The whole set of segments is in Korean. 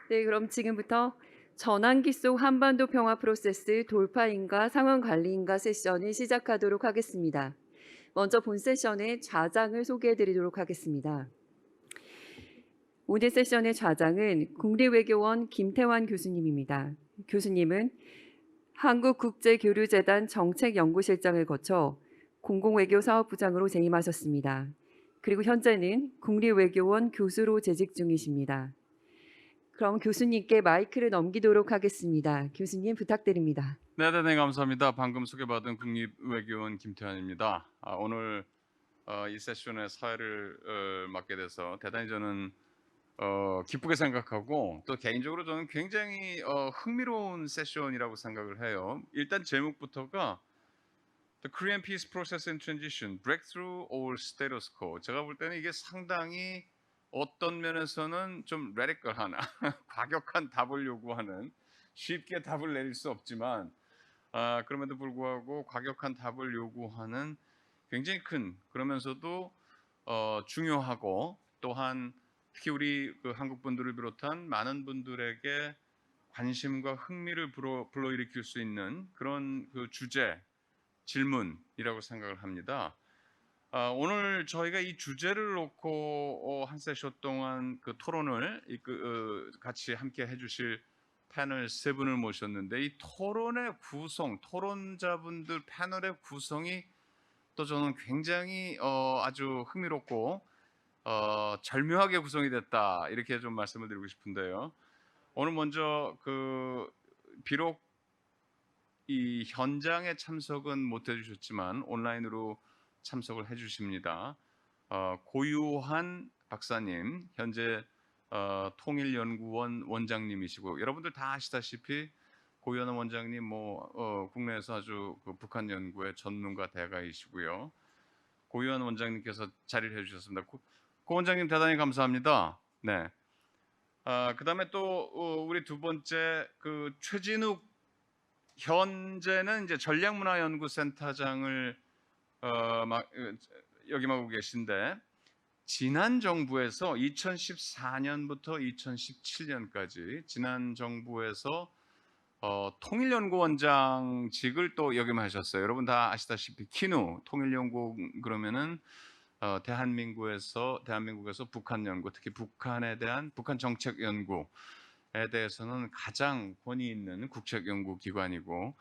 네, 그럼 지금부터 전환기 속 한반도 평화 프로세스 돌파인가 상황 관리인가 세션을 시작하도록 하겠습니다. 먼저 본 세션의 좌장을 소개해 드리도록 하겠습니다. 오늘 세션의 좌장은 국립외교원 김태환 교수님입니다. 교수님은 한국국제교류재단 정책연구실장을 거쳐 공공외교사업부장으로 재임하셨습니다. 그리고 현재는 국립외교원 교수로 재직 중이십니다. 그럼 교수님께 마이크를 넘기도록 하겠습니다. 교수님 부탁드립니다. 네, 감사합니다. 방금 소개받은 국립외교원 김태환입니다. 오늘 이 세션의 사회를 맡게 돼서 대단히 저는 기쁘게 생각하고 또 개인적으로 저는 굉장히 흥미로운 세션이라고 생각을 해요. 일단 제목부터가 The Korean Peace Process and Transition, Breakthrough or Status Quo. 제가 볼 때는 이게 상당히 어떤 면에서는 좀 레디컬한 과격한 답을 요구하는 쉽게 답을 내릴 수 없지만 그럼에도 불구하고 과격한 답을 요구하는 굉장히 큰 그러면서도 중요하고 또한 특히 우리 그 한국 분들을 비롯한 많은 분들에게 관심과 흥미를 불러일으킬 수 있는 그런 그 주제 질문이라고 생각을 합니다. 오늘 저희가 이 주제를 놓고 한 세션 동안 그 토론을 같이 함께 해주실 패널 세 분을 모셨는데 이 토론의 구성, 토론자분들 패널의 구성이 또 저는 굉장히 아주 흥미롭고 절묘하게 구성이 됐다 이렇게 좀 말씀을 드리고 싶은데요. 오늘 먼저 그 비록 이 현장에 참석은 못 해주셨지만 온라인으로 참석을 해주십니다. 고유한 박사님, 현재 통일연구원 원장님이시고 여러분들 다 아시다시피 고유한 원장님 국내에서 아주 그 북한 연구의 전문가 대가이시고요. 고유한 원장님께서 자리를 해주셨습니다. 고 원장님 대단히 감사합니다. 네. 그다음에 또 우리 두 번째 그 최진욱 현재는 이제 전략문화연구센터장을 역임하고 계신데 지난 정부에서 2014년부터 2017년까지 지난 정부에서 통일연구원장직을 또 역임하셨어요. 여러분 다 아시다시피 키누 통일연구 그러면은 대한민국에서 북한 연구, 특히 북한에 대한 북한 정책 연구에 대해서는 가장 권위 있는 국책 연구 기관이고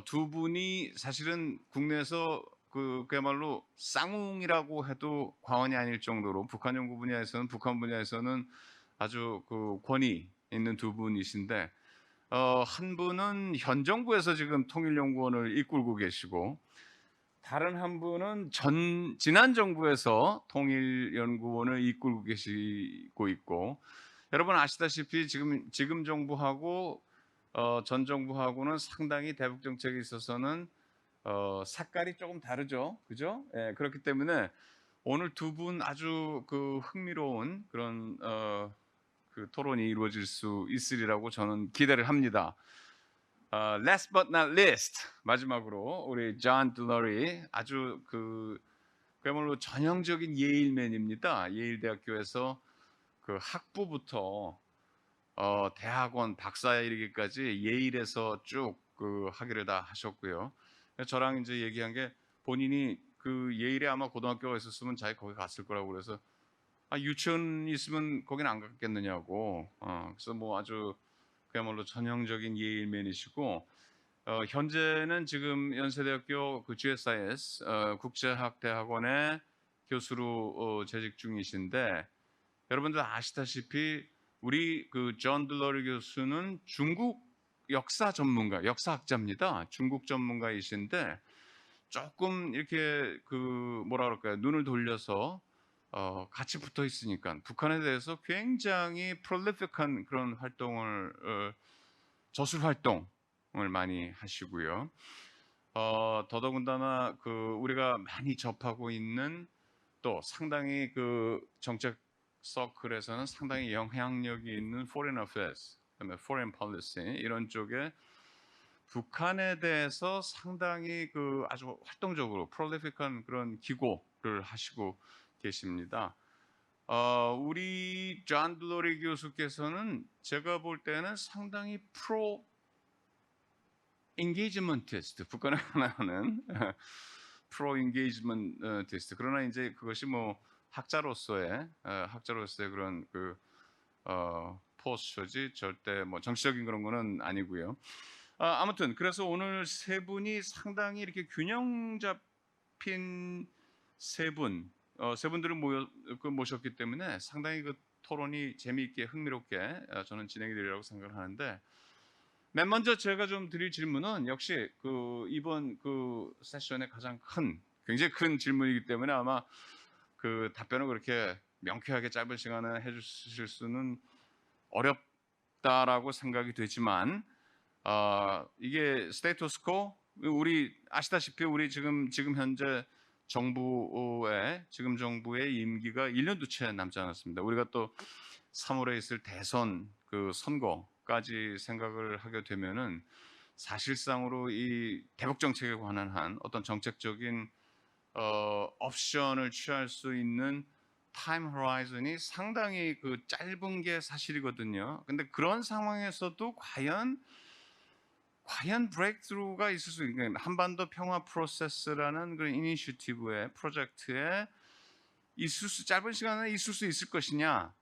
두 분이 사실은 국내에서 그야말로 쌍웅이라고 해도 과언이 아닐 정도로 북한 연구 분야에서는 북한 분야에서는 아주 그 권위 있는 두 분이신데 한 분은 현 정부에서 지금 통일연구원을 이끌고 계시고 다른 한 분은 지난 정부에서 통일연구원을 이끌고 계시고 있고 여러분 아시다시피 지금 정부하고 전 정부하고는 상당히 대북 정책에 있어서는 색깔이 조금 다르죠, 그죠? 예, 그렇기 때문에 오늘 두 분 아주 그 흥미로운 그런 그 토론이 이루어질 수 있으리라고 저는 기대를 합니다. Last but not least 마지막으로 우리 존 딜러리 아주 그야말로 전형적인 예일맨입니다. 예일 대학교에서 그 학부부터 대학원 박사에 이르기까지 예일에서 쭉 그 학위를 다 하셨고요. 저랑 이제 얘기한 게 본인이 그 예일에 아마 고등학교가 있었으면 자기 거기 갔을 거라고 그래서 유치원 있으면 거긴 안 갔겠느냐고. 그래서 뭐 아주 그야말로 전형적인 예일맨이시고 현재는 지금 연세대학교 그 GSIS 국제학대학원의 교수로 재직 중이신데 여러분들 아시다시피 우리 그 존 들러리 교수는 중국 역사 전문가, 역사학자입니다. 중국 전문가이신데 조금 이렇게 그 뭐라 그럴까요? 눈을 돌려서 같이 붙어 있으니까 북한에 대해서 굉장히 prolific한 그런 활동을 저술 활동을 많이 하시고요. 더더군다나 그 우리가 많이 접하고 있는 또 상당히 그 정책 서클에서는 상당히 영향력이 있는 foreign affairs, 그다음에 foreign policy 이런 쪽에 북한에 대해서 상당히 그 아주 활동적으로 prolific한 그런 기고를 하시고 계십니다. 우리 존 블러리 교수께서는 제가 볼 때는 상당히 프로 인게이지먼티스트, 북한에 관한 프로 인게이지먼티스트. 그러나 이제 그것이 뭐 학자로서의 그런 포스처지 절대 뭐 정치적인 그런 거는 아니고요. 아무튼 그래서 오늘 세 분이 상당히 이렇게 균형 잡힌 세 분들을 모셨기 때문에 상당히 그 토론이 재미있게 흥미롭게 저는 진행이 되리라고 생각을 하는데, 맨 먼저 제가 좀 드릴 질문은 역시 이번 세션의 굉장히 큰 질문이기 때문에 아마 답변을 그렇게 명쾌하게 짧은 시간에 해주실 수는 어렵다라고 생각이 되지만, 이게 스테이터스코, 우리 아시다시피 우리 지금 현재 지금 정부의 임기가 1년도 채 남지 않았습니다. 우리가 또 3월에 있을 대선 선거까지 생각을 하게 되면은 사실상으로 이 대북 정책에 관한 한 어떤 정책적인 옵션을 취할 수 있는 타임 호라이즌이 상당히 짧은 게 사실이거든요. 근데 그런 상황에서도 과연 브레이크스루가 있을 수 있는, 한반도 평화 프로세스라는 그런 이니셔티브의 프로젝트에 짧은 시간에 있을 수 있을 것이냐,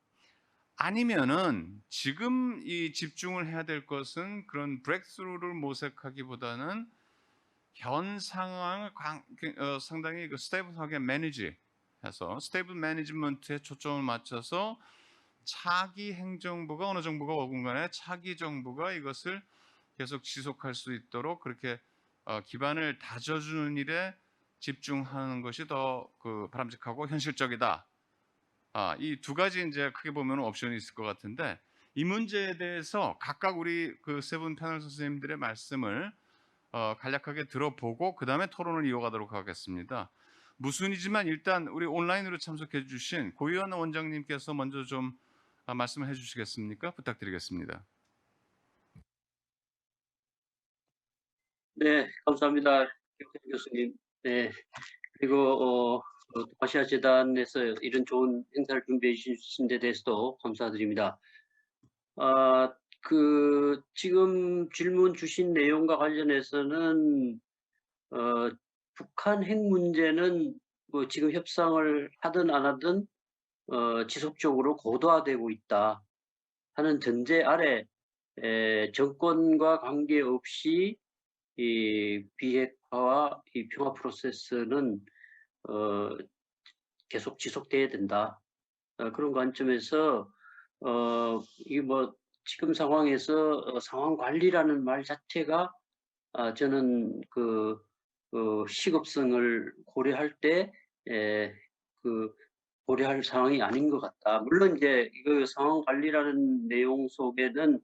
아니면은 지금 이 집중을 해야 될 것은 그런 브레이크스루를 모색하기보다는 현 상황을 상당히 스테이블하게 매니지해서 스테이블 매니지먼트에 초점을 맞춰서 차기 행정부가, 어느 정부가 오건 간에 차기 정부가 이것을 계속 지속할 수 있도록 그렇게 기반을 다져주는 일에 집중하는 것이 더 바람직하고 현실적이다. 이 두 가지 이제 크게 보면 옵션이 있을 것 같은데, 이 문제에 대해서 각각 우리 세 분 패널 선생님들의 말씀을 간략하게 들어보고 그 다음에 토론을 이어가도록 하겠습니다. 무순이지만 일단 우리 온라인으로 참석해 주신 고유한 원장님께서 먼저 좀 말씀을 해주시겠습니까? 부탁드리겠습니다. 네, 감사합니다. 김태현 교수님. 네, 그리고 아시아 재단에서 이런 좋은 행사를 준비해 주신 데 대해서도 감사드립니다. 지금 질문 주신 내용과 관련해서는 북한 핵 문제는 뭐 지금 협상을 하든 안 하든 지속적으로 고도화되고 있다 하는 전제 아래 정권과 관계없이 이 비핵화와 이 평화 프로세스는 계속 지속돼야 된다. 그런 관점에서 이게 뭐 지금 상황에서 상황 관리라는 말 자체가 저는 시급성을 고려할 때 고려할 상황이 아닌 것 같다. 물론 이제 이거 상황 관리라는 내용 속에는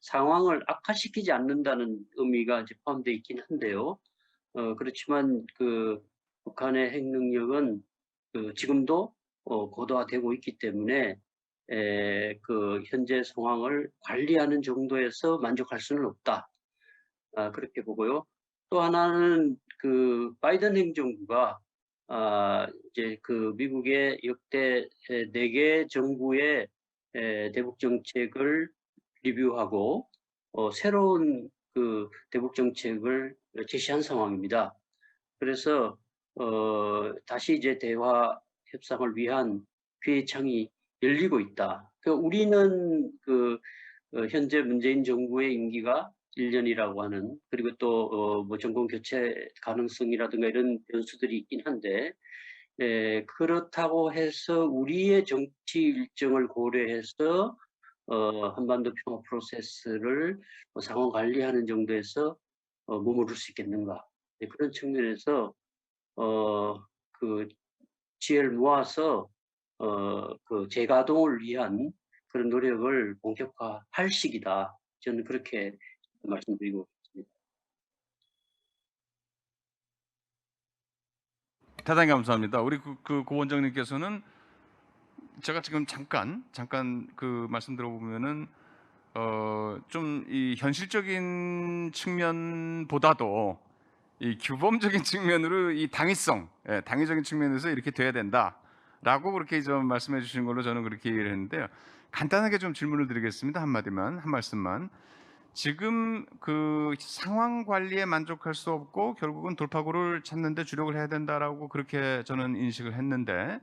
상황을 악화시키지 않는다는 의미가 이제 포함되어 있긴 한데요. 그렇지만 북한의 핵 능력은 지금도 고도화되고 있기 때문에 현재 상황을 관리하는 정도에서 만족할 수는 없다. 그렇게 보고요. 또 하나는 바이든 행정부가 이제 미국의 역대 4개 정부의 대북 정책을 리뷰하고 새로운 대북 정책을 제시한 상황입니다. 그래서 다시 이제 대화 협상을 위한 기회 창이 열리고 있다. 우리는 현재 문재인 정부의 임기가 1년이라고 하는, 그리고 또 뭐 정권 교체 가능성이라든가 이런 변수들이 있긴 한데, 그렇다고 해서 우리의 정치 일정을 고려해서 한반도 평화 프로세스를 상황 관리하는 정도에서 머무를 수 있겠는가. 그런 측면에서 지혜를 모아서 재가동을 위한 그런 노력을 본격화할 시기다. 저는 그렇게 말씀드리고 있습니다. 대단히 감사합니다. 우리 고 원장님께서는 제가 지금 잠깐 말씀 들어보면은 좀 이 현실적인 측면보다도 이 규범적인 측면으로 이 당위적인 측면에서 이렇게 돼야 된다. 라고 그렇게 좀 말씀해 주신 걸로 저는 그렇게 이해를 했는데요. 간단하게 좀 질문을 드리겠습니다. 한 마디만, 한 말씀만. 지금 그 상황 관리에 만족할 수 없고 결국은 돌파구를 찾는 데 주력을 해야 된다라고 그렇게 저는 인식을 했는데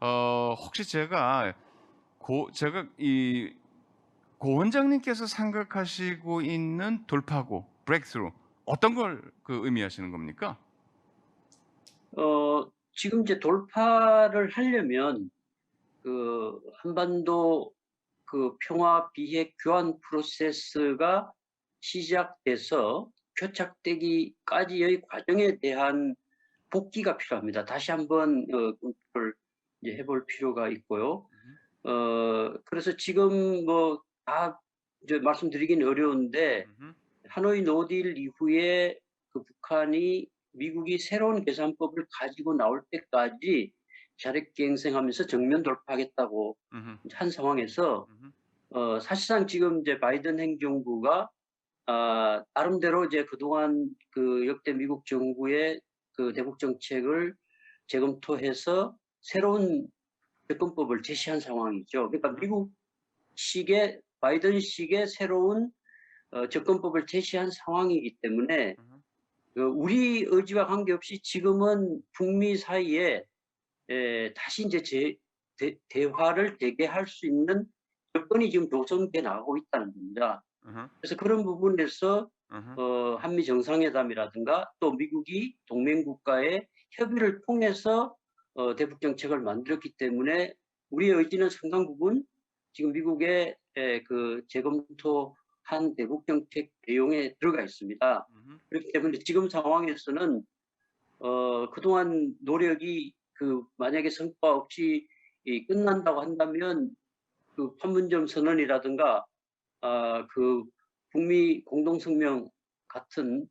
혹시 제가 이 고 원장님께서 생각하시고 있는 돌파구, 브레이크스루 어떤 걸 의미하시는 겁니까? 지금 이제 돌파를 하려면 한반도 평화 비핵 교환 프로세스가 시작돼서 표착되기까지의 과정에 대한 복귀가 필요합니다. 다시 한번 검토를 이제 해볼 필요가 있고요. 그래서 지금 다 이제 말씀드리긴 어려운데 음흠. 하노이 노딜 이후에 북한이 미국이 새로운 계산법을 가지고 나올 때까지 자력갱생하면서 정면 돌파하겠다고 음흠. 이제 한 상황에서 사실상 지금 이제 바이든 행정부가 나름대로 이제 그동안 역대 미국 정부의 대북 정책을 재검토해서 새로운 접근법을 제시한 상황이죠. 그러니까 미국식의 바이든식의 새로운 접근법을 제시한 상황이기 때문에 우리 의지와 관계없이 지금은 북미 사이에 다시 이제 대화를 재개할 수 있는 여건이 지금 조성돼 나가고 있다는 겁니다. 음흠. 그래서 그런 부분에서 음흠. 한미 정상회담이라든가 또 미국이 동맹 국가의 협의를 통해서 대북 정책을 만들었기 때문에 우리의 의지는 상당 부분 지금 미국의 재검토한 대북 정책 내용에 들어가 있습니다. 음흠. 그렇기 때문에 지금 상황에서는 그동안 노력이 만약에 성과 없이 끝난다고 한다면 판문점 선언이라든가 북미 공동성명 같은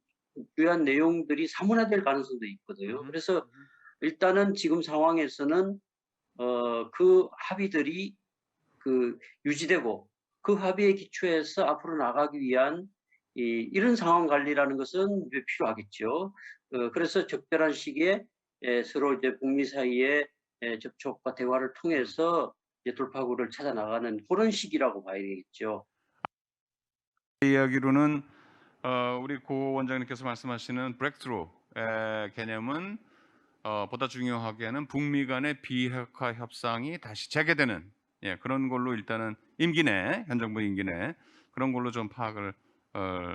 주요한 내용들이 사문화될 가능성도 있거든요. 음흠. 그래서 일단은 지금 상황에서는 그 합의들이 유지되고 그 합의에 기초해서 앞으로 나가기 위한 이런 상황 관리라는 것은 이제 필요하겠죠. 그래서 적절한 시기에 서로 이제 북미 사이에 접촉과 대화를 통해서 이제 돌파구를 찾아 나가는 그런 시기라고 봐야 되겠죠. 이야기로는 우리 고 원장님께서 말씀하시는 브레이크스루의 개념은 보다 중요하게는 북미 간의 비핵화 협상이 다시 재개되는 그런 걸로 일단은 임기 내, 현 정부 임기 내 그런 걸로 좀 파악을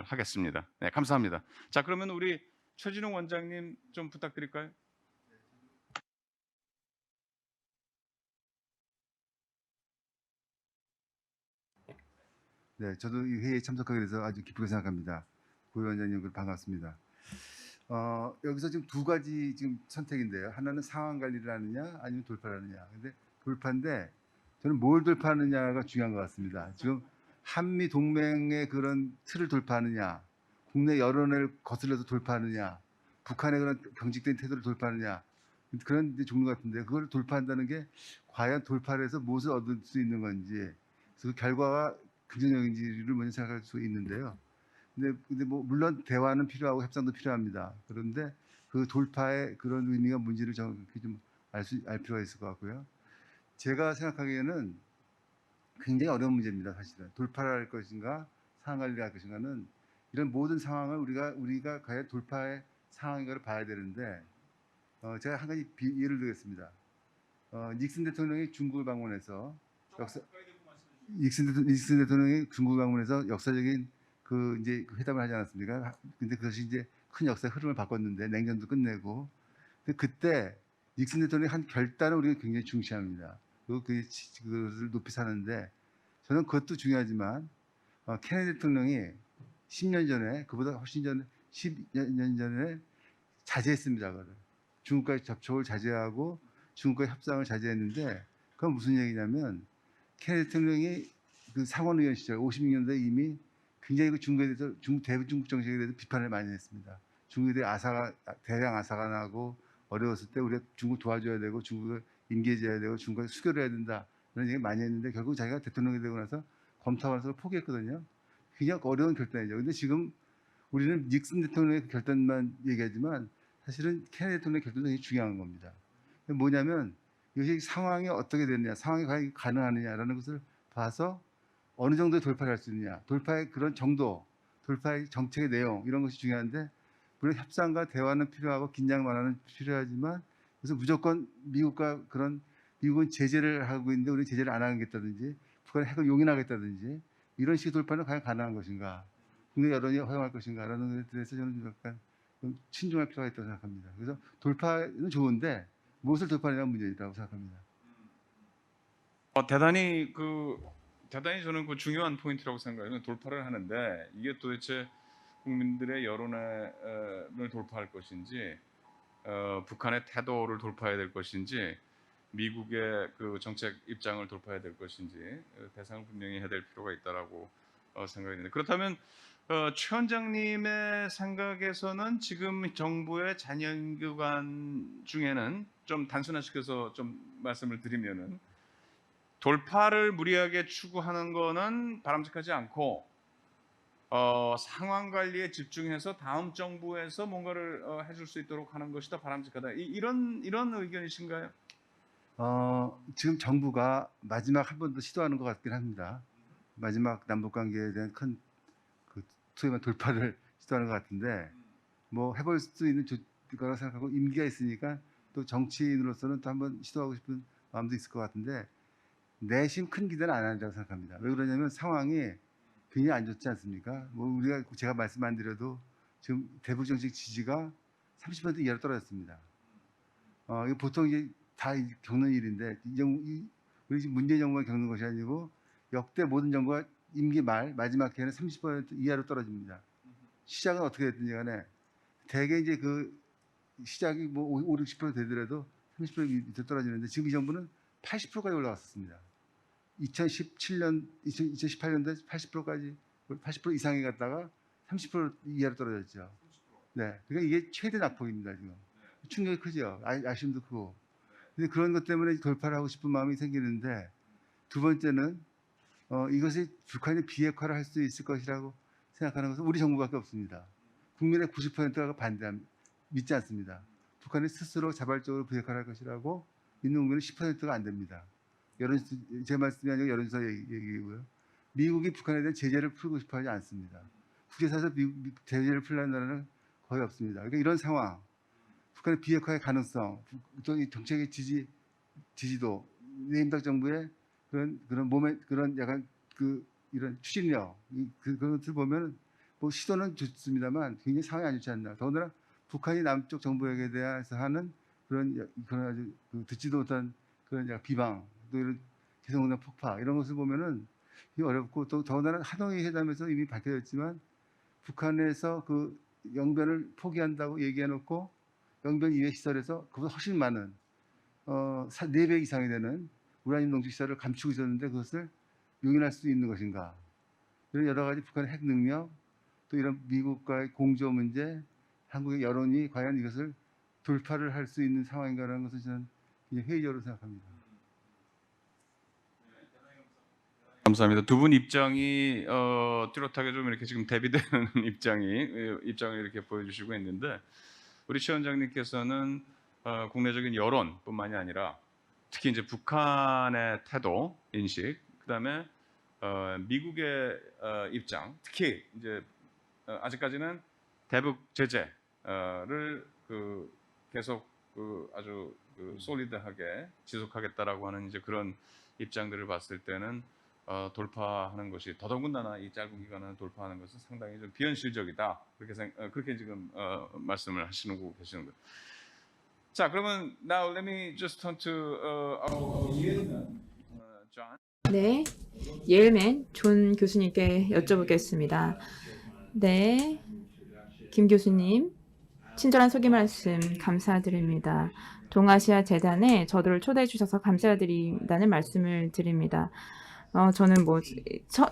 하겠습니다. 네, 감사합니다. 자, 그러면 우리 최진웅 원장님 좀 부탁드릴까요? 네, 저도 이 회의에 참석하게 돼서 아주 기쁘게 생각합니다. 고 위원장님 반갑습니다. 여기서 지금 두 가지 지금 선택인데요. 하나는 상황 관리를 하느냐, 아니면 돌파를 하느냐. 근데 돌파인데 저는 뭘 돌파하느냐가 중요한 것 같습니다. 지금 한미 동맹의 그런 틀을 돌파하느냐, 국내 여론을 거슬러서 돌파하느냐, 북한의 그런 경직된 태도를 돌파하느냐, 그런 종류 같은데 그걸 돌파한다는 게 과연 돌파를 해서 무엇을 얻을 수 있는 건지, 그 결과가 긍정적인지를 먼저 생각할 수 있는데요. 근데 뭐 물론 대화는 필요하고 협상도 필요합니다. 그런데 그 돌파의 그런 의미가 뭔지를 정확히 좀 알 필요가 있을 것 같고요. 제가 생각하기에는 굉장히 어려운 문제입니다. 사실은 돌파를 할 것인가 상황 관리를 할 것인가는 이런 모든 상황을 우리가 과연 돌파의 상황인가를 봐야 되는데 제가 한 가지 예를 들겠습니다. 닉슨 대통령이 중국을 방문해서 닉슨 대통령이 중국을 방문해서 역사적인 이제 회담을 하지 않았습니까? 근데 그것이 이제 큰 역사의 흐름을 바꿨는데 냉전도 끝내고. 근데 그때 닉슨 대통령이 한 결단을 우리가 굉장히 중시합니다. 그것을 높이 사는데 저는 그것도 중요하지만 케네디 대통령이 10년 전에 그보다 훨씬 전에 10년 전에 자제했습니다. 그거를. 중국과의 접촉을 자제하고 중국과의 협상을 자제했는데 그건 무슨 얘기냐면 케네디 대통령이 그 상원의원 시절 56년도에 이미 굉장히 중국에 대해서 대중국 정책에 대해서 비판을 많이 했습니다. 중국에 대해 대량 아사가 나고 어려웠을 때 우리가 중국 도와줘야 되고 중국을 인계해줘야 되고 중국을 수교를 해야 된다 그런 얘기 많이 했는데 결국 자기가 대통령이 되고 나서 검토하면서 포기했거든요. 굉장히 어려운 결단이죠. 근데 지금 우리는 닉슨 대통령의 결단만 얘기하지만 사실은 케네디 대통령의 결단도 굉장히 중요한 겁니다. 뭐냐면 이것이 상황이 어떻게 됐느냐, 상황이 과연 가능하느냐라는 것을 봐서 어느 정도의 돌파를 할 수 있느냐, 돌파의 그런 정도, 돌파의 정책의 내용 이런 것이 중요한데 물론 협상과 대화는 필요하고 긴장 완화는 필요하지만 그래서 무조건 미국과 그런 미국은 제재를 하고 있는데 우리는 제재를 안 하겠다든지 북한의 핵을 용인하겠다든지 이런 식의 돌파는 과연 가능한 것인가, 국내 여론이 허용할 것인가라는 것에 대해서 저는 좀 약간 좀 신중할 필요가 있다고 생각합니다. 그래서 돌파는 좋은데 무엇을 돌파하느냐가 문제라고 생각합니다. 대단히 저는 그 중요한 포인트라고 생각해요. 돌파를 하는데 이게 도대체 국민들의 여론을 돌파할 것인지, 북한의 태도를 돌파해야 될 것인지, 미국의 그 정책 입장을 돌파해야 될 것인지 대상을 분명히 해야 될 필요가 있다라고 생각이 드는데, 그렇다면 최 원장님의 생각에서는 지금 정부의 잔연기관 중에는 좀 단순화시켜서 좀 말씀을 드리면은 돌파를 무리하게 추구하는 거는 바람직하지 않고 상황 관리에 집중해서 다음 정부에서 뭔가를 해줄 수 있도록 하는 것이 더 바람직하다. 이런 의견이신가요? 지금 정부가 마지막 한 번 더 시도하는 것 같긴 합니다. 마지막 남북 관계에 대한 큰 소위 말하는 돌파를 시도하는 것 같은데 뭐 해볼 수 있는 거라고 생각하고 임기가 있으니까 또 정치인으로서는 또 한번 시도하고 싶은 마음도 있을 것 같은데 내심 큰 기대는 안 한다고 생각합니다. 왜 그러냐면 상황이 굉장히 안 좋지 않습니까? 뭐 제가 말씀 안 드려도 지금 대북 정책 지지가 30% 이하로 떨어졌습니다. 이거 보통 이제 다 겪는 일인데 우리 지금 문재인 정부가 겪는 것이 아니고 역대 모든 정부가 임기 말 마지막 해에는 30% 이하로 떨어집니다. 시작은 어떻게 됐든지 간에 대개 이제 그 시작이 뭐 5, 60% 되더라도 30% 밑으로 떨어지는데 지금 이 정부는 80%까지 올라갔었습니다. 2018년도에 80%까지 80% 이상에 갔다가 30% 이하로 떨어졌죠. 네, 그러니까 이게 최대 낙폭입니다 지금. 충격이 크죠. 아쉬움도 크고. 근데 그런 것 때문에 돌파를 하고 싶은 마음이 생기는데 두 번째는 이것이 북한이 비핵화를 할 수 있을 것이라고 생각하는 것은 우리 정부밖에 없습니다. 국민의 90%가 믿지 않습니다. 북한이 스스로 자발적으로 비핵화를 할 것이라고 믿는 국민은 10%가 안 됩니다. 제 말씀이 아니고 여론조사 얘기고요. 미국이 북한에 대한 제재를 풀고 싶어 하지 않습니다. 국제사에서 제재를 풀려는 나라는 거의 없습니다. 그러니까 이런 상황, 북한의 비핵화의 가능성, 또 이 정책의 지지도, 내임당 정부의 그런 약간 이런 추진력, 그것을 보면 뭐 시도는 좋습니다만 굉장히 상황이 안 좋지 않나. 더군다나 북한이 남쪽 정부에게 대해서 하는 그런 아주 듣지도 못한 그런 비방, 또 이런 개성공단 폭파 이런 것을 보면은 어렵고, 또 더군다나 하노이 회담에서 이미 밝혀졌지만 북한에서 그 영변을 포기한다고 얘기해놓고 영변 이외 시설에서 그보다 훨씬 많은 4배 이상이 되는 우라늄 농축 시설을 감추고 있었는데 그것을 용인할 수 있는 것인가? 이런 여러 가지 북한의 핵 능력, 또 이런 미국과의 공조 문제, 한국의 여론이 과연 이것을 돌파를 할 수 있는 상황인가라는 것을 저는 굉장히 회의적으로 생각합니다. 감사합니다. 두 분 입장이 뚜렷하게 좀 이렇게 지금 대비되는 입장을 이렇게 보여주시고 있는데, 우리 최 원장님께서는 국내적인 여론뿐만이 아니라 특히 이제 북한의 태도 인식, 그다음에 미국의 입장, 특히 이제 아직까지는 대북 제재를 계속 아주 솔리드하게 지속하겠다라고 하는 이제 그런 입장들을 봤을 때는 돌파하는 것이, 더더군다나 이 짧은 기간을 돌파하는 것은 상당히 좀 비현실적이다, 그렇게 지금 말씀을 하시고 계시는 거예요. 자, 그러면 now let me just turn to our John. 네, 예일맨 존 교수님께 여쭤보겠습니다. 네, 김 교수님, 친절한 소개 말씀 감사드립니다. 동아시아 재단에 저를 초대해 주셔서 감사드린다는 말씀을 드립니다. 저는 뭐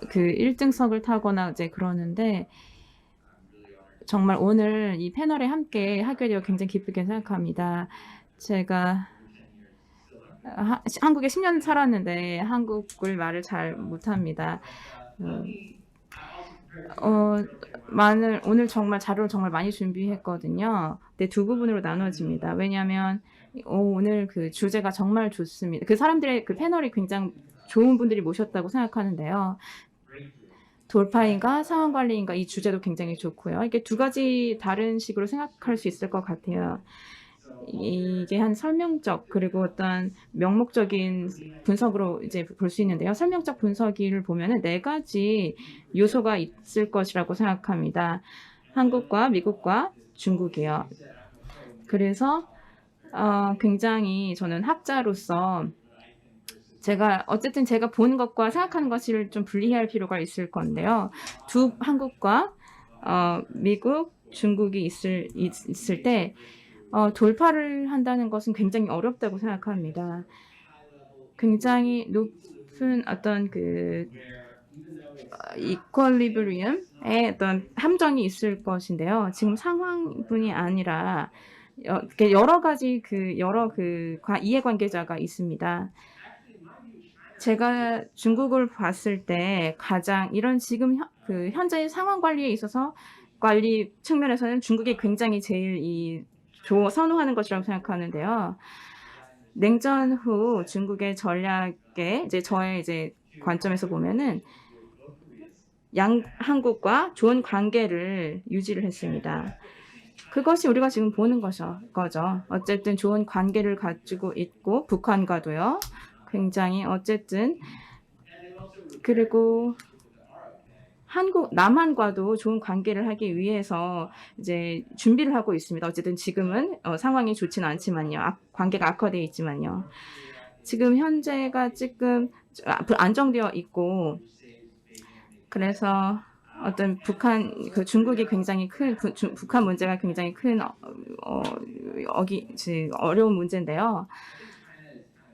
그 1등석을 타거나 이제 그러는데 정말 오늘 이 패널에 함께 하게 되어 굉장히 기쁘게 생각합니다. 제가 한국에 10년 살았는데 한국을 말을 잘 못합니다. 오늘 정말 자료를 정말 많이 준비했거든요. 근데 두 부분으로 나눠집니다. 왜냐하면 오늘 그 주제가 정말 좋습니다. 그 사람들의 그 패널이 굉장히 좋은 분들이 모셨다고 생각하는데요. 돌파인가 상황관리인가 이 주제도 굉장히 좋고요. 이게 두 가지 다른 식으로 생각할 수 있을 것 같아요. 이게 한 설명적 그리고 어떤 명목적인 분석으로 이제 볼 수 있는데요. 설명적 분석을 보면은 네 가지 요소가 있을 것이라고 생각합니다. 한국과 미국과 중국이요. 그래서 굉장히 저는 학자로서 어쨌든 제가 보는 것과 생각하는 것을 좀 분리해야 할 필요가 있을 건데요. 한국과 미국, 중국이 있을 때 돌파를 한다는 것은 굉장히 어렵다고 생각합니다. 굉장히 높은 어떤 그 이퀄리브리엄의 어떤 함정이 있을 것인데요. 지금 상황뿐이 아니라 여러 가지 이해관계자가 있습니다. 제가 중국을 봤을 때 가장 이런 지금 현재의 상황 관리에 있어서 관리 측면에서는 중국이 굉장히 제일 선호하는 것이라고 생각하는데요. 냉전 후 중국의 전략에 저의 관점에서 보면은 한국과 좋은 관계를 유지를 했습니다. 그것이 우리가 지금 보는 거죠. 어쨌든 좋은 관계를 가지고 있고 북한과도요. 굉장히 어쨌든 그리고 남한과도 좋은 관계를 하기 위해서 준비를 하고 있습니다. 어쨌든 지금은 상황이 좋지는 않지만요. 관계가 악화되어 있지만요. 지금 현재가 조금 안정되어 있고 그래서 어떤 중국이 굉장히 북한 문제가 굉장히 큰 어려운 문제인데요.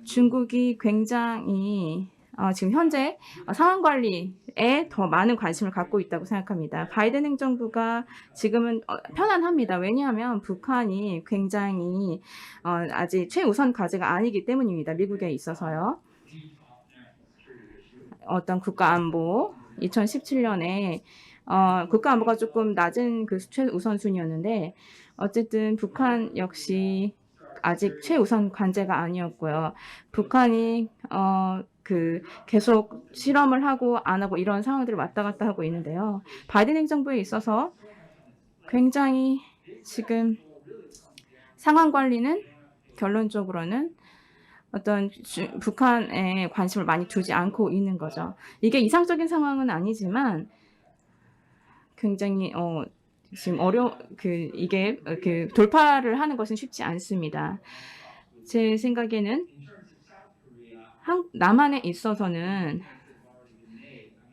중국이 굉장히 지금 현재 상황 관리에 더 많은 관심을 갖고 있다고 생각합니다. 바이든 행정부가 지금은 편안합니다. 왜냐하면 북한이 굉장히 아직 최우선 과제가 아니기 때문입니다. 미국에 있어서요. 어떤 국가안보 2017년에 국가안보가 조금 낮은 최우선순위였는데 어쨌든 북한 역시 아직 최우선 관제가 아니었고요. 북한이 계속 실험을 하고 안 하고 이런 상황들을 왔다 갔다 하고 있는데요. 바이든 행정부에 있어서 굉장히 지금 상황 관리는 결론적으로는 어떤 북한에 관심을 많이 두지 않고 있는 거죠. 이게 이상적인 상황은 아니지만 굉장히 지금 이게 돌파를 하는 것은 쉽지 않습니다. 제 생각에는 남한에 있어서는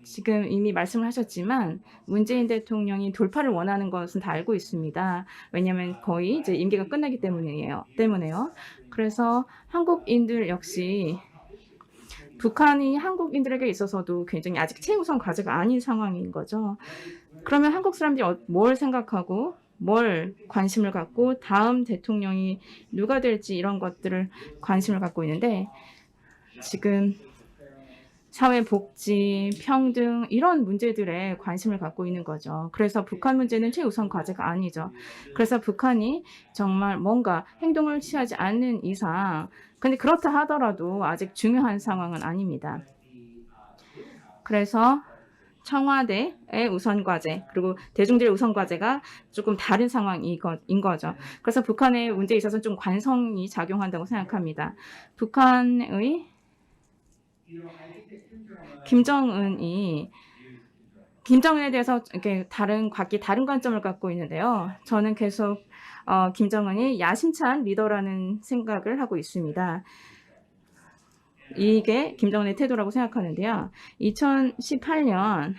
지금 이미 말씀을 하셨지만 문재인 대통령이 돌파를 원하는 것은 다 알고 있습니다. 왜냐하면 거의 임기가 끝나기 때문에요. 그래서 한국인들 역시 북한이 한국인들에게 있어서도 굉장히 아직 최우선 과제가 아닌 상황인 거죠. 그러면 한국 사람들이 뭘 생각하고 뭘 관심을 갖고 다음 대통령이 누가 될지 이런 것들을 관심을 갖고 있는데 지금 사회복지, 평등 이런 문제들에 관심을 갖고 있는 거죠. 그래서 북한 문제는 최우선 과제가 아니죠. 그래서 북한이 정말 뭔가 행동을 취하지 않는 이상 근데 그렇다 하더라도 아직 중요한 상황은 아닙니다. 그래서 청와대의 우선 과제 그리고 대중들의 우선 과제가 조금 다른 상황인 거죠. 그래서 북한의 문제에 있어서 좀 관성이 작용한다고 생각합니다. 북한의 김정은에 대해서 이렇게 다른 관점을 갖고 있는데요. 저는 계속 김정은이 야심찬 리더라는 생각을 하고 있습니다. 이게 김정은의 태도라고 생각하는데요. 2018년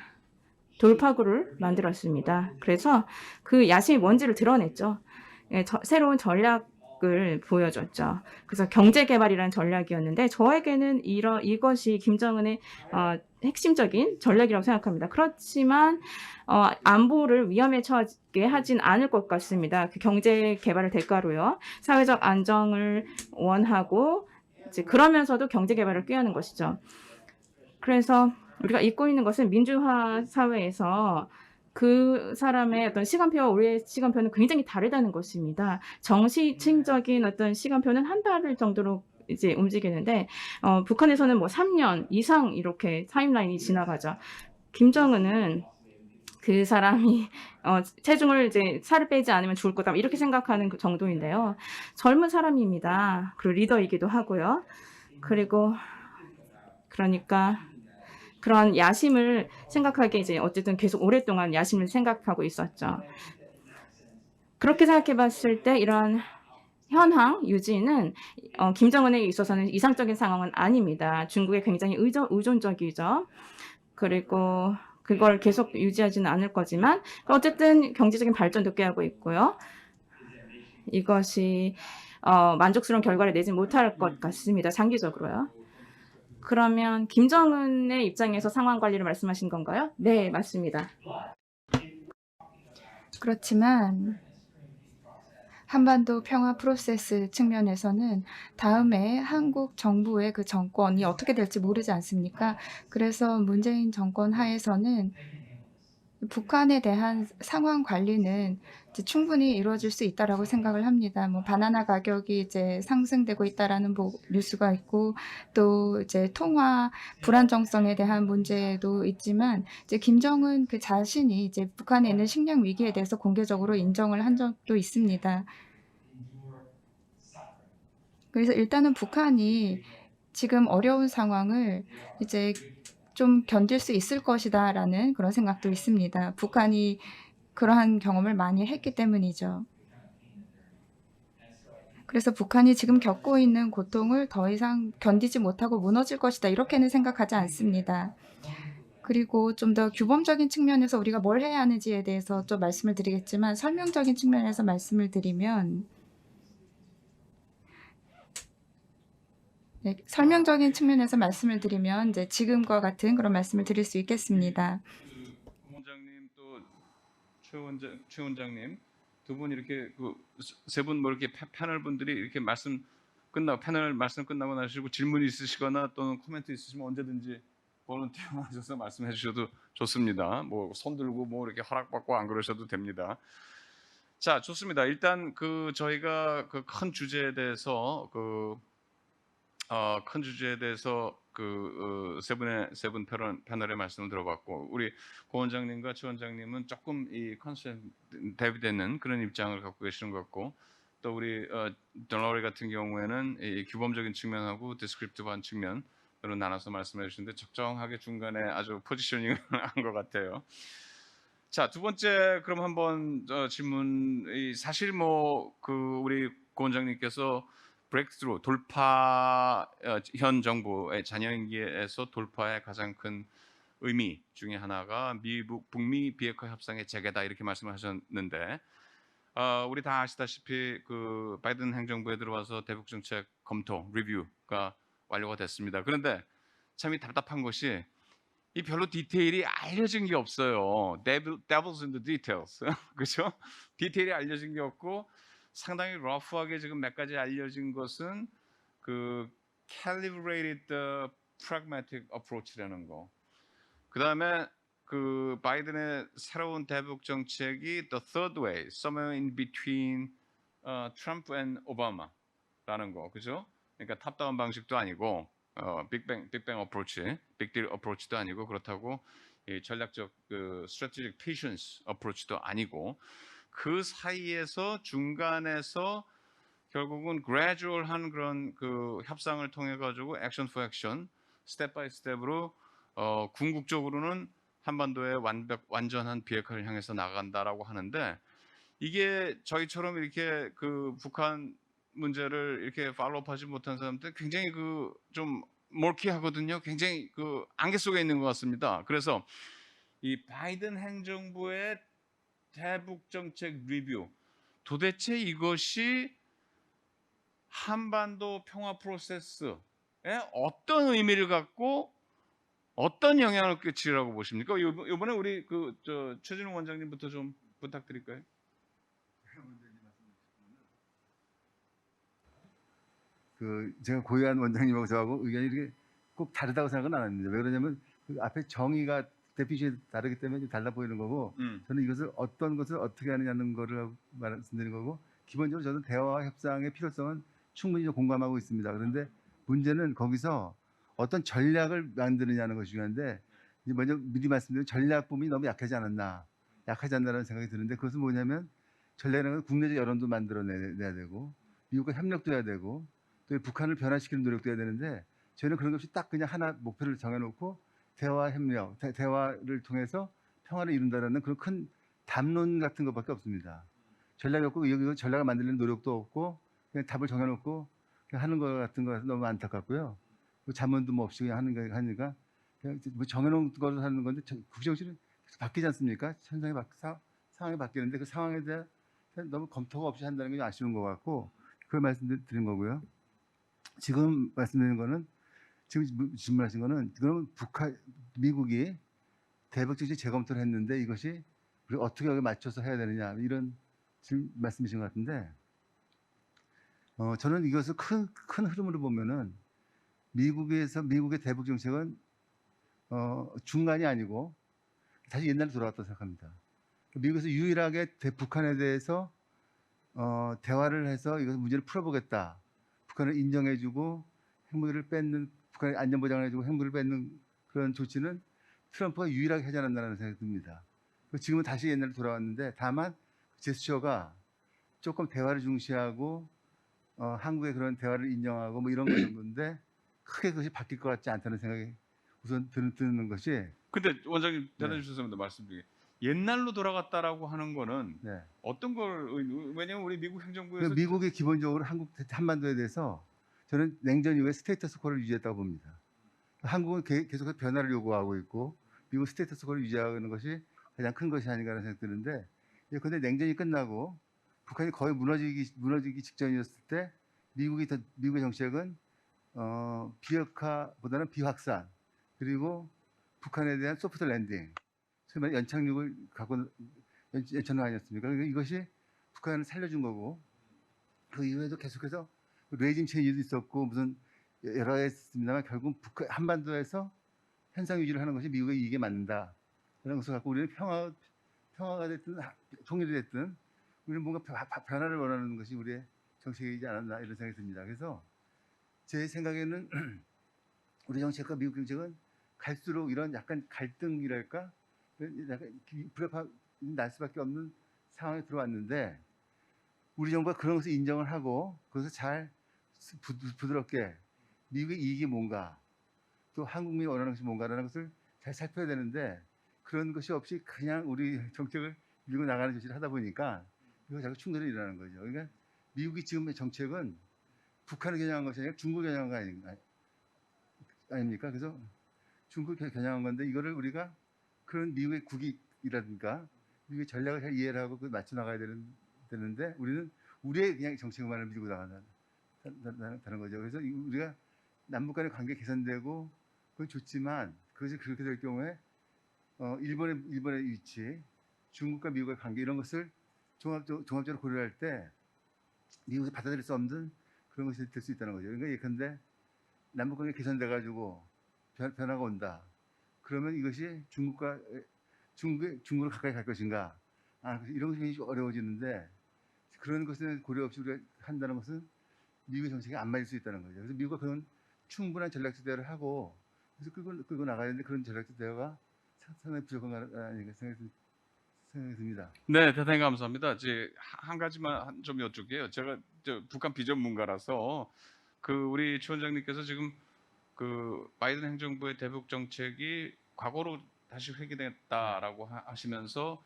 돌파구를 만들었습니다. 그래서 그 야심의 뭔지를 드러냈죠. 새로운 전략을 보여줬죠. 그래서 경제개발이라는 전략이었는데 저에게는 이것이 김정은의 핵심적인 전략이라고 생각합니다. 그렇지만 안보를 위험에 처하게 하진 않을 것 같습니다. 그 경제개발을 대가로요. 사회적 안정을 원하고 그러면서도 경제개발을 꾀하는 것이죠. 그래서 우리가 잊고 있는 것은 민주화 사회에서 그 사람의 어떤 시간표와 우리의 시간표는 굉장히 다르다는 것입니다. 정시층적인 어떤 시간표는 한 달 정도로 이제 움직이는데 북한에서는 뭐 3년 이상 이렇게 타임라인이 지나가죠. 김정은은 그 사람이 체중을 이제 살을 빼지 않으면 죽을 거다 이렇게 생각하는 그 정도인데요. 젊은 사람입니다. 그리고 리더이기도 하고요. 그리고 그러니까 그런 야심을 생각하기에 이제 어쨌든 계속 오랫동안 야심을 생각하고 있었죠. 그렇게 생각해 봤을 때 이러한 현황 유지는 김정은에 있어서는 이상적인 상황은 아닙니다. 중국에 굉장히 의존적이죠. 그리고 그걸 계속 유지하지는 않을 거지만 어쨌든 경제적인 발전도 꾀하고 있고요. 이것이 만족스러운 결과를 내지 못할 것 같습니다. 장기적으로요. 그러면 김정은의 입장에서 상황 관리를 말씀하신 건가요? 네, 맞습니다. 그렇지만 한반도 평화 프로세스 측면에서는 다음에 한국 정부의 그 정권이 어떻게 될지 모르지 않습니까? 그래서 문재인 정권 하에서는 북한에 대한 상황 관리는 이제 충분히 이루어질 수 있다라고 생각을 합니다. 뭐 바나나 가격이 이제 상승되고 있다라는 뉴스가 있고 또 이제 통화 불안정성에 대한 문제도 있지만 이제 김정은 그 자신이 이제 북한에 있는 식량 위기에 대해서 공개적으로 인정을 한 적도 있습니다. 그래서 일단은 북한이 지금 어려운 상황을 이제 좀 견딜 수 있을 것이다라는 그런 생각도 있습니다. 북한이 그러한 경험을 많이 했기 때문이죠. 그래서 북한이 지금 겪고 있는 고통을 더 이상 견디지 못하고 무너질 것이다 이렇게는 생각하지 않습니다. 그리고 좀 더 규범적인 측면에서 우리가 뭘 해야 하는지에 대해서 좀 말씀을 드리겠지만 설명적인 측면에서 말씀을 드리면 설명적인 측면에서 말씀을 드리면 이제 지금과 같은 그런 말씀을 드릴 수 있겠습니다. 그 원장님 또 최 원장님 두 분 이렇게 그 세 분 뭐 이렇게 패널 분들이 이렇게 패널 말씀 끝나고 나시고 질문 있으시거나 또는 코멘트 있으시면 언제든지 볼런티어 하셔서 말씀해 주셔도 좋습니다. 뭐 손 들고 뭐 이렇게 허락받고 안 그러셔도 됩니다. 자, 좋습니다. 일단 그 저희가 그 큰 주제에 대해서 세 분 패널의 말씀을 들어봤고 우리 고 원장님과 최 원장님은 조금 이 컨셉 대비되는 그런 입장을 갖고 계시는 것 같고 또 우리 덜러리 같은 경우에는 이 규범적인 측면하고 디스크립티브한 측면으로 나눠서 말씀해 주시는데 적정하게 중간에 아주 포지셔닝을 한 것 같아요. 자, 두 번째 그럼 한번 질문 사실 뭐 그 우리 고 원장님께서 브레이크스루 돌파 현 정부의 잔여임기에서 돌파의 가장 큰 의미 중에 하나가 미국 북미 비핵화 협상의 재개다 이렇게 말씀하셨는데 우리 다 아시다시피 그 바이든 행정부에 들어와서 대북 정책 검토 리뷰가 완료가 됐습니다. 그런데 참이 답답한 것이 이 별로 디테일이 알려진 게 없어요. Devil's in the details. 그렇죠? 디테일이 알려진 게 없고 상당히 러프하게 지금 몇 가지 알려진 것은 그 calibrated pragmatic approach라는 거. 그다음에 그 바이든의 새로운 대북 정책이 the third way, somewhere in between Trump and Obama라는 거, 그죠? 그러니까 탑다운 방식도 아니고 빅뱅 어프로치, 빅딜 어프로치도 아니고 그렇다고 이 전략적 그 strategic patience 어프로치도 아니고 그 사이에서 중간에서 결국은 gradual한 그런 그 협상을 통해 가지고 액션 포 액션, 스텝 바이 스텝으로 궁극적으로는 한반도의 완전한 비핵화를 향해서 나간다라고 하는데 이게 저희처럼 이렇게 그 북한 문제를 이렇게 팔로우하지 못한 사람들 굉장히 그 좀 몰키하거든요. 굉장히 그 안개 속에 있는 것 같습니다. 그래서 이 바이든 행정부의 대북 정책 리뷰 도대체 이것이 한반도 평화 프로세스에 어떤 의미를 갖고 어떤 영향을 끼치라고 보십니까? 이번에 우리 최진웅 원장님부터 좀 부탁드릴까요? 그 제가 고유한 원장님하고 저하고 의견이 이렇게 꼭 다르다고 생각은 안 합니다. 왜 그러냐면 그 앞에 정의가 데피니션이 다르기 때문에 좀 달라 보이는 거고 저는 이것을 어떤 것을 어떻게 하느냐는 거를 말씀드리는 거고 기본적으로 저는 대화와 협상의 필요성은 충분히 좀 공감하고 있습니다. 그런데 문제는 거기서 어떤 전략을 만드느냐는 것이 중요한데 이제 먼저 미리 말씀드린 전략 부분이 너무 약하지 않나라는 생각이 드는데 그것은 뭐냐면 전략이라는 건 국내적 여론도 만들어내야 되고 미국과 협력도 해야 되고 또 북한을 변화시키는 노력도 해야 되는데 저희는 그런 것 없이 딱 그냥 하나 목표를 정해놓고 대화 협력, 대화를 통해서 평화를 이룬다라는 그런 큰 담론 같은 것밖에 없습니다. 전략이 없고 여기 전략을 만들려는 노력도 없고 그냥 답을 정해놓고 그냥 하는 것 같은 거라서 너무 안타깝고요. 자문도 뭐 없이 그냥 하는 거 하니까 그냥 뭐 정해놓은 거로 하는 건데 국정실은 바뀌지 않습니까? 상황이 바뀌는데 그 상황에 대해 너무 검토가 없이 한다는 게 좀 아쉬운 것 같고 그걸 말씀드린 거고요. 지금 말씀드린 거는 지금 질문하신 거는 그러면 미국이 대북 정책 재검토를 했는데 이것이 우리가 어떻게 여기 맞춰서 해야 되느냐 이런 지금 말씀이신 것 같은데 저는 이것을 큰 흐름으로 보면은 미국의 대북 정책은 중간이 아니고 다시 옛날로 돌아갔다고 생각합니다. 미국에서 유일하게 북한에 대해서 대화를 해서 이것을 문제를 풀어보겠다. 북한을 인정해주고 핵무기를 뺏는 북한의 안전보장을 해주고 핵무기를 뺏는 그런 조치는 트럼프가 유일하게 하지 않았나라는 생각이 듭니다. 지금은 다시 옛날로 돌아왔는데 다만 제스처가 조금 대화를 중시하고 한국의 그런 대화를 인정하고 뭐 이런 거 정도인데 크게 그것이 바뀔 것 같지 않다는 생각이 우선 드는 것이 근데 원장님 대답해 네. 주셔서 말씀드리게 옛날로 돌아갔다라고 하는 거는 네. 어떤 걸 왜냐면 우리 미국 행정부에서 미국이 기본적으로 한국 한반도에 대해서 저는 냉전 이후에 스테이터스코를 유지했다고 봅니다. 한국은 계속 변화를 요구하고 있고 미국 스테이터스코를 유지하는 것이 가장 큰 것이 아닌가라는 생각이 드는데 그런데 냉전이 끝나고 북한이 거의 무너지기 직전이었을 때 미국의 정책은 비핵화보다는 비확산 그리고 북한에 대한 소프트 랜딩 소위 말해 연착륙을 갖고 연착륙 아니었습니까? 그러니까 이것이 북한을 살려준 거고 그 이후에도 계속해서 레짐 체인지도 있었고 무슨 여러 가지 있습니다만 결국 한반도에서 현상 유지를 하는 것이 미국의 이익에 맞는다. 그런 것을 갖고 우리는 평화가 됐든 통일이 됐든 우리는 뭔가 변화를 원하는 것이 우리의 정책이지 않았나 이런 생각이 듭니다. 그래서 제 생각에는 우리 정책과 미국 정책은 갈수록 이런 약간 갈등이랄까 약간 불협화 날 수밖에 없는 상황에 들어왔는데 우리 정부가 그런 것을 인정을 하고 그것을 잘 부드럽게 미국의 이익이 뭔가 또 한국민이 원하는 것이 뭔가라는 것을 잘 살펴야 되는데 그런 것이 없이 그냥 우리 정책을 밀고 나가는 조치를 하다 보니까 이거 자꾸 충돌이 일어나는 거죠. 그러니까 미국이 지금의 정책은 북한을 겨냥한 것이 아니라 중국을 겨냥한 거 아닙니까? 그래서 중국을 겨냥한 건데 이거를 우리가 그런 미국의 국익이라든가 미국의 전략을 잘 이해를 하고 그 맞춰 나가야 되는데 우리는 우리의 그냥 정책만을 밀고 나간다는 거죠. 그래서 우리가 남북 간의 관계 개선되고 그건 좋지만 그것이 그렇게 될 경우에 일본의 위치, 중국과 미국의 관계 이런 것을 종합적으로 고려할 때 미국이 받아들일 수 없는 그런 것이 될 수 있다는 거죠. 그러니까 예컨대 남북 관계 개선돼 가지고 변화가 온다. 그러면 이것이 중국으로 가까이 갈 것인가? 이런 것이 굉장히 어려워지는데 그런 것을 고려 없이 우리가 한다는 것은 미국의 정책이 안 맞을 수 있다는 거죠. 그래서 미국과 그런 충분한 전략적 대화를 하고 그래서 끌고 나가야 되는데 그런 전략적 대화가 상당히 부족한 거 아닌가 생각이 듭니다. 네, 대단히 감사합니다. 이제 한 가지만 좀 여쭐게요. 제가 북한 비전문가라서 우리 추 원장님께서 지금 바이든 행정부의 대북 정책이 과거로 다시 회귀됐다라고 하시면서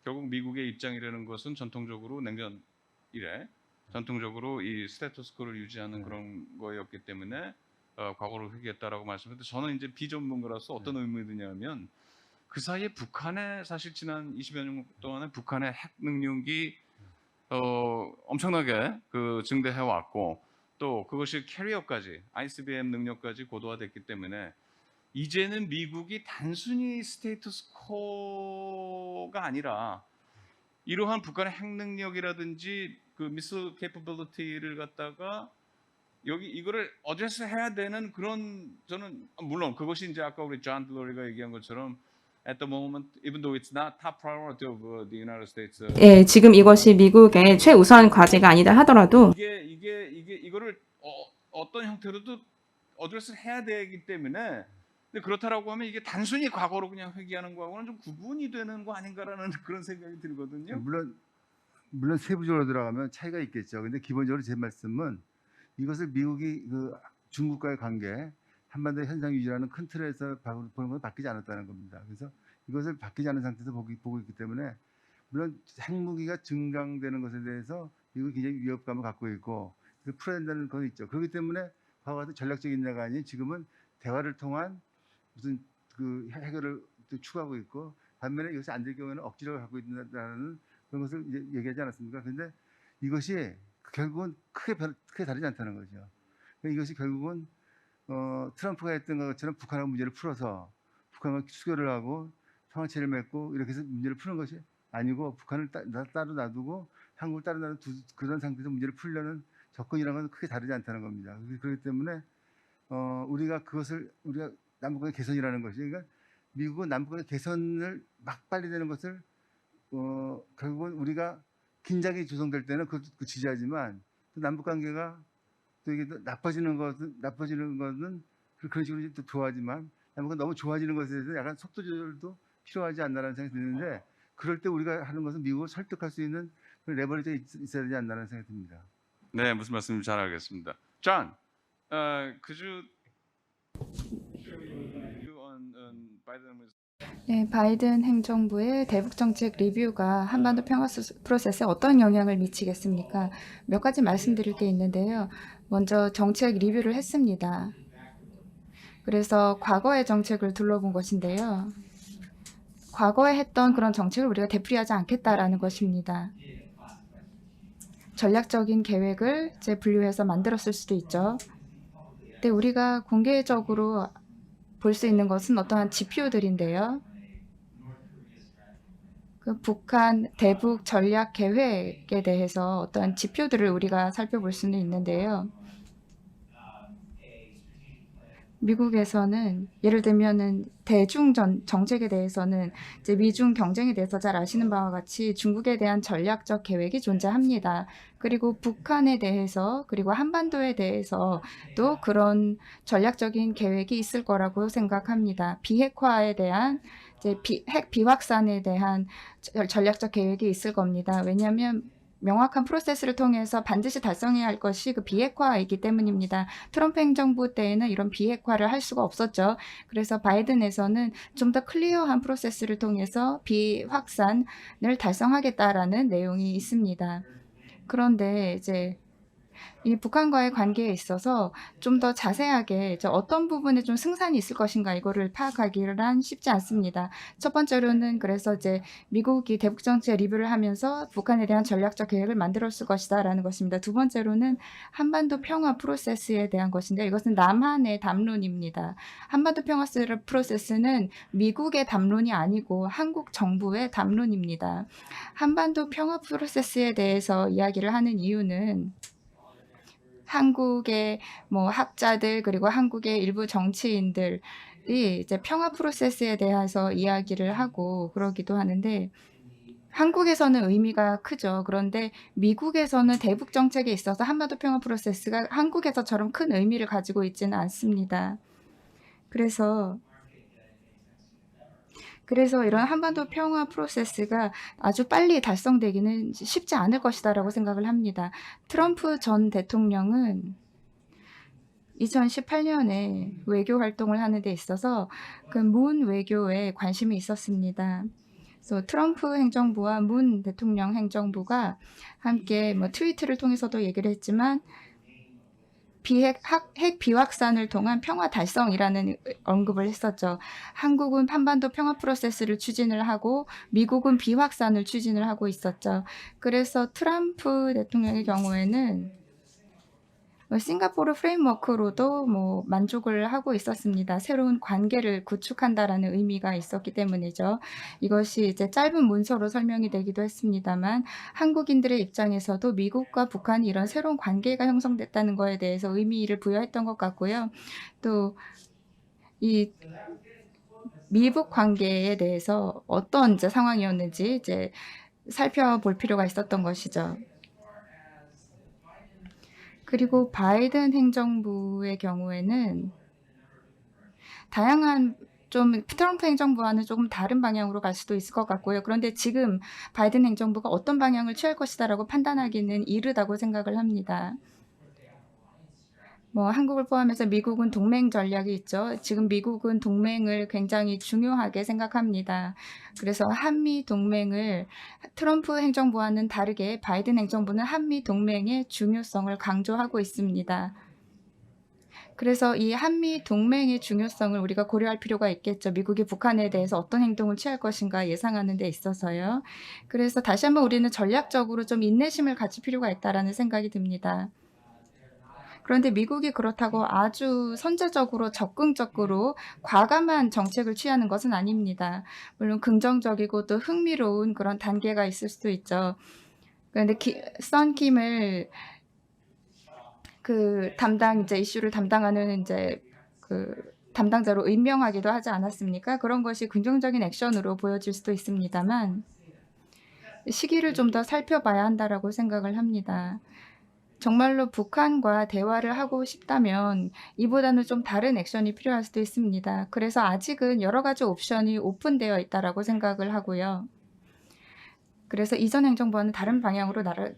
결국 미국의 입장이라는 것은 전통적으로 냉전 이래 전통적으로 이 스테토스코를 유지하는 그런 거였기 때문에 과거로 회귀했다라고 말씀했는데 저는 이제 비전문가로서 어떤 의문이 드냐면 그 사이에 북한의 사실 지난 20여 년 동안에 북한의 핵 능력이 엄청나게 증대해 왔고 또 그것이 캐리어까지 ICBM 능력까지 고도화됐기 때문에 이제는 미국이 단순히 스테이터스코가 아니라 이러한 북한의 핵 능력이라든지 미스 캐퍼빌리티를 갖다가 이거를 어드레스 해야 되는 그런 저는 물론 그것이 이제 아까 우리 존 블러리가 얘기한 것처럼 at the moment, even though it's not top priority of the United States. 예, 지금 이것이 미국의 최우선 과제가 아니다 하더라도 이거를 어떤 형태로도 어드레스를 해야 되기 때문에. 근데 그렇다라고 하면 이게 단순히 과거로 그냥 회귀하는 거하고는 좀 구분이 되는 거 아닌가라는 그런 생각이 들거든요. 물론 세부적으로 들어가면 차이가 있겠죠. 근데 기본적으로 제 말씀은 이것을 미국이 그 중국과의 관계, 한반도 현상 유지라는 큰 틀에서 보는 건 바뀌지 않았다는 겁니다. 그래서 이것을 바뀌지 않은 상태에서 보고 있기 때문에 물론 핵무기가 증강되는 것에 대해서 미국이 굉장히 위협감을 갖고 있고 풀어야 된다는 건 있죠. 그렇기 때문에 과거 같은 전략적인 대화가 아닌 지금은 대화를 통한 무슨 그 해결을 또 추구하고 있고, 반면에 이것이 안 될 경우에는 억지로 갖고 있다는 그런 것을 이제 얘기하지 않았습니까? 근데 이것이 결국은 크게 다르지 않다는 거죠. 그러니까 이것이 결국은 트럼프가 했던 것처럼 북한하고 문제를 풀어서 북한과 수교를 하고 평화체를 맺고 이렇게 해서 문제를 푸는 것이 아니고, 북한을 따로 놔두고 한국을 따로 놔두고 그런 상태에서 문제를 풀려는 접근이라는 건 크게 다르지 않다는 겁니다. 그렇기 때문에 우리가 남북간의 개선이라는 것이, 그러니까 미국은 남북간의 개선을 막 빨리 되는 것을 결국은 우리가 긴장이 조성될 때는 그 지지하지만, 또 남북 관계가 또 이게 나빠지는 것은 그런 식으로 또 좋아하지만, 남북간 너무 좋아지는 것에 대해서 약간 속도 조절도 필요하지 않나라는 생각이 드는데, 그럴 때 우리가 하는 것은 미국을 설득할 수 있는 그런 레버리지가 있어야 되지 않나라는 생각이 듭니다. 네, 무슨 말씀인지 잘 알겠습니다. John, could you on Biden? 네, 바이든 행정부의 대북 정책 리뷰가 한반도 평화 프로세스에 어떤 영향을 미치겠습니까? 몇 가지 말씀드릴 게 있는데요. 먼저 정책 리뷰를 했습니다. 그래서 과거의 정책을 둘러본 것인데요. 과거에 했던 그런 정책을 우리가 되풀이하지 않겠다라는 것입니다. 전략적인 계획을 이제 분류해서 만들었을 수도 있죠. 근데 우리가 공개적으로 볼 수 있는 것은 어떠한 지표들인데요. 그 북한 대북 전략 계획에 대해서 어떠한 지표들을 우리가 살펴볼 수는 있는데요. 미국에서는 예를 들면은 대중 정책에 대해서는 이제 미중 경쟁에 대해서 잘 아시는 바와 같이 중국에 대한 전략적 계획이 존재합니다. 그리고 북한에 대해서, 그리고 한반도에 대해서 또 그런 전략적인 계획이 있을 거라고 생각합니다. 비핵화에 대한 이제 핵 비확산에 대한 전략적 계획이 있을 겁니다. 왜냐하면 명확한 프로세스를 통해서 반드시 달성해야 할 것이 그 비핵화이기 때문입니다. 트럼프 행정부 때에는 이런 비핵화를 할 수가 없었죠. 그래서 바이든에서는 좀 더 클리어한 프로세스를 통해서 비확산을 달성하겠다라는 내용이 있습니다. 그런데 이제 이 북한과의 관계에 있어서 좀 더 자세하게 이제 어떤 부분에 좀 승산이 있을 것인가 이거를 파악하기란 쉽지 않습니다. 첫 번째로는 그래서 이제 미국이 대북 정책 리뷰를 하면서 북한에 대한 전략적 계획을 만들었을 것이다라는 것입니다. 두 번째로는 한반도 평화 프로세스에 대한 것인데, 이것은 남한의 담론입니다. 한반도 평화 프로세스는 미국의 담론이 아니고 한국 정부의 담론입니다. 한반도 평화 프로세스에 대해서 이야기를 하는 이유는 한국의 뭐 학자들 그리고 한국의 일부 정치인들이 이제 평화 프로세스에 대해서 이야기를 하고 그러기도 하는데, 한국에서는 의미가 크죠. 그런데 미국에서는 대북 정책에 있어서 한반도 평화 프로세스가 한국에서처럼 큰 의미를 가지고 있지는 않습니다. 그래서 이런 한반도 평화 프로세스가 아주 빨리 달성되기는 쉽지 않을 것이다라고 생각을 합니다. 트럼프 전 대통령은 2018년에 외교 활동을 하는 데 있어서 그 문 외교에 관심이 있었습니다. 그래서 트럼프 행정부와 문 대통령 행정부가 함께 뭐 트위트를 통해서도 얘기를 했지만 핵 비확산을 통한 평화 달성이라는 언급을 했었죠. 한국은 한반도 평화 프로세스를 추진을 하고 미국은 비확산을 추진을 하고 있었죠. 그래서 트럼프 대통령의 경우에는 싱가포르 프레임워크로도 뭐 만족을 하고 있었습니다. 새로운 관계를 구축한다라는 의미가 있었기 때문이죠. 이것이 이제 짧은 문서로 설명이 되기도 했습니다만, 한국인들의 입장에서도 미국과 북한이 이런 새로운 관계가 형성됐다는 것에 대해서 의미를 부여했던 것 같고요. 또 이 미북 관계에 대해서 어떤 이제 상황이었는지 이제 살펴볼 필요가 있었던 것이죠. 그리고 바이든 행정부의 경우에는 다양한 좀 트럼프 행정부와는 조금 다른 방향으로 갈 수도 있을 것 같고요. 그런데 지금 바이든 행정부가 어떤 방향을 취할 것이다라고 판단하기는 이르다고 생각을 합니다. 뭐 한국을 포함해서 미국은 동맹 전략이 있죠. 지금 미국은 동맹을 굉장히 중요하게 생각합니다. 그래서 한미 동맹을 트럼프 행정부와는 다르게 바이든 행정부는 한미 동맹의 중요성을 강조하고 있습니다. 그래서 이 한미 동맹의 중요성을 우리가 고려할 필요가 있겠죠. 미국이 북한에 대해서 어떤 행동을 취할 것인가 예상하는 데 있어서요. 그래서 다시 한번 우리는 전략적으로 좀 인내심을 가질 필요가 있다라는 생각이 듭니다. 그런데 미국이 그렇다고 아주 선제적으로 적극적으로 과감한 정책을 취하는 것은 아닙니다. 물론 긍정적이고 또 흥미로운 그런 단계가 있을 수도 있죠. 그런데 썬킴을 그 이제 이슈를 담당하는 이제 그 담당자로 임명하기도 하지 않았습니까? 그런 것이 긍정적인 액션으로 보여질 수도 있습니다만 시기를 좀 더 살펴봐야 한다라고 생각을 합니다. 정말로 북한과 대화를 하고 싶다면 이보다는 좀 다른 액션이 필요할 수도 있습니다. 그래서 아직은 여러 가지 옵션이 오픈되어 있다라고 생각을 하고요. 그래서 이전 행정부와는 다른 방향으로 나갈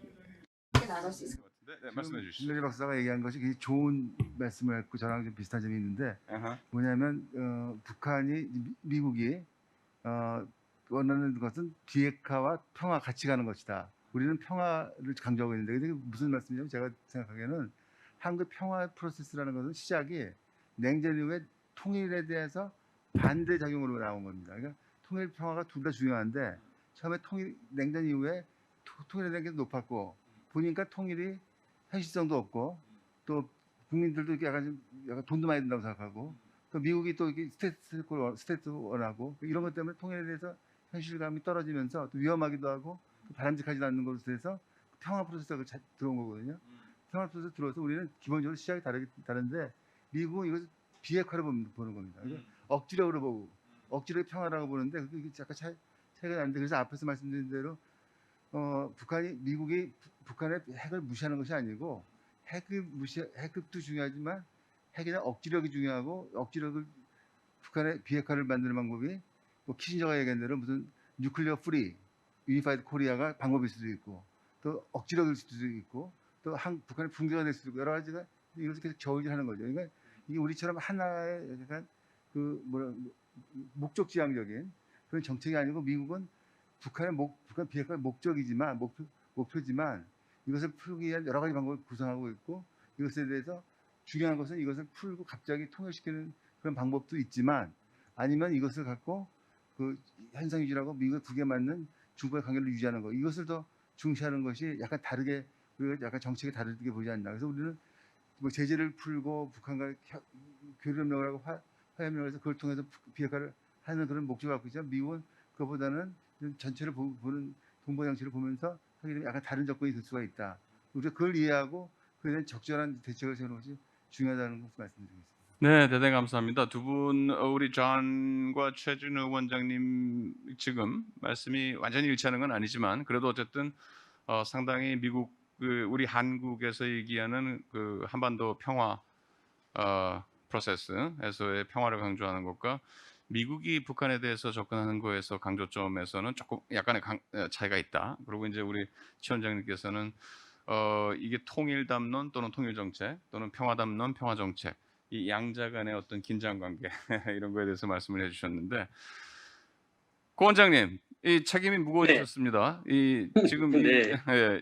수 있을 것 네, 말씀해 주시죠. 김래리 박사가 얘기한 것이 굉장히 좋은 말씀을 했고 저랑 좀 비슷한 점이 있는데 아하. 뭐냐면 북한이 미국이 원하는 것은 비핵화와 평화 같이 가는 것이다. 우리는 평화를 강조하고 있는데 근데 무슨 말씀이냐면 제가 생각하기에는 한국 평화 프로세스라는 것은 시작이 냉전 이후에 통일에 대해서 반대 작용으로 나온 겁니다. 그러니까 통일 평화가 둘 다 중요한데 처음에 냉전 이후에 통일에 대한 게 높았고 보니까 통일이 현실성도 없고 또 국민들도 이렇게 약간 돈도 많이 든다고 생각하고 또 미국이 또 이게 스테이트 원하고 이런 것 때문에 통일에 대해서 현실감이 떨어지면서 또 위험하기도 하고 또 바람직하지 않는 것에 대해서 평화 프로세스가 들어온 거거든요. 평화 프로세스 들어서 우리는 기본적으로 시작이 다른데 미국은 이것을 비핵화로 보는 겁니다. 억지력으로 보고 억지력의 평화라고 보는데 그게 약간 차이가 나는데 그래서 앞에서 말씀드린 대로 미국이 북한의 핵을 무시하는 것이 아니고 핵도 중요하지만 핵이나 억지력이 중요하고 억지력을 북한의 비핵화를 만드는 방법이 뭐 키신저가 얘기한 대로 무슨 뉴클리어 프리 유니파이드 코리아가 방법일 수도 있고 또 억지력일 수도 있고 또 북한의 붕괴가 될 수도 있고 여러 가지가 이것을 계속 저울질하는 거죠. 그러니까 이게 우리처럼 하나의 약간 목적지향적인 그런 정책이 아니고 미국은 북한 비핵화의 목표지만 이것을 풀기 위한 여러 가지 방법을 구상하고 있고 이것에 대해서 중요한 것은 이것을 풀고 갑자기 통일시키는 그런 방법도 있지만 아니면 이것을 갖고 그 현상 유지라고 미국의 국에 맞는 중국의 관계를 유지하는 것 이것을 더 중시하는 것이 약간 다르게 우리가 약간 정책이 다르게 보지 않나. 그래서 우리는 뭐 제재를 풀고 북한과 교류협력을 하고 화해협력을 해서 그걸 통해서 비핵화를 하는 그런 목적을 갖고 있지만 미국은 그것보다는 전체를 보는 동반장치를 보면서 하게 되면 약간 다른 접근이 될 수가 있다. 우리가 그걸 이해하고 그에 대한 적절한 대책을 세우는 것이 중요하다는 것을 말씀드리겠습니다. 네, 대단히 감사합니다. 두 분 우리 존과 최준우 원장님 지금 말씀이 완전히 일치하는 건 아니지만 그래도 어쨌든 상당히 미국 우리 한국에서 얘기하는 그 한반도 평화 프로세스에서의 평화를 강조하는 것과 미국이 북한에 대해서 접근하는 거에서 강조점에서는 조금 약간의 차이가 있다. 그리고 이제 우리 최 원장님께서는 이게 통일 담론 또는 통일 정책 또는 평화 담론 평화 정책 이 양자 간의 어떤 긴장 관계 이런 거에 대해서 말씀을 해주셨는데 고 원장님 이 책임이 무거워지셨습니다. 이 지금 네.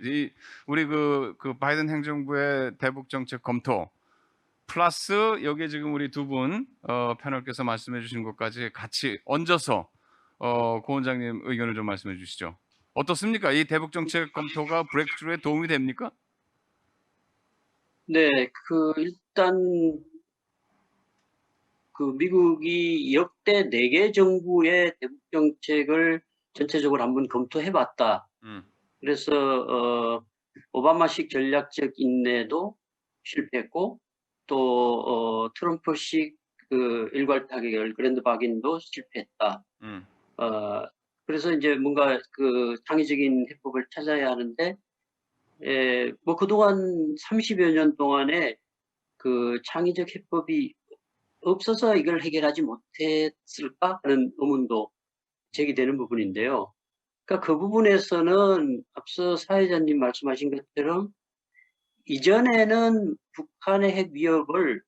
이 우리 그 바이든 행정부의 대북 정책 검토 플러스 여기에 지금 우리 두 분 패널께서 말씀해 주신 것까지 같이 얹어서 고 원장님 의견을 좀 말씀해 주시죠. 어떻습니까? 이 대북 정책 검토가 브레이크스루에 도움이 됩니까? 네, 일단 미국이 역대 4개 정부의 대북 정책을 전체적으로 한번 검토해봤다. 그래서 오바마식 전략적 인내도 실패했고 또 트럼프식 그 일괄 타격을 그랜드 바긴도 실패했다. 음. 그래서 이제 뭔가 그 창의적인 해법을 찾아야 하는데, 뭐 그동안 30여 년 동안에 그 창의적 해법이 없어서 이걸 해결하지 못했을까 하는 의문도 제기되는 부분인데요. 그러니까 그 부분에서는 앞서 사회자님 말씀하신 것처럼 이전에는 북한의 핵 위협을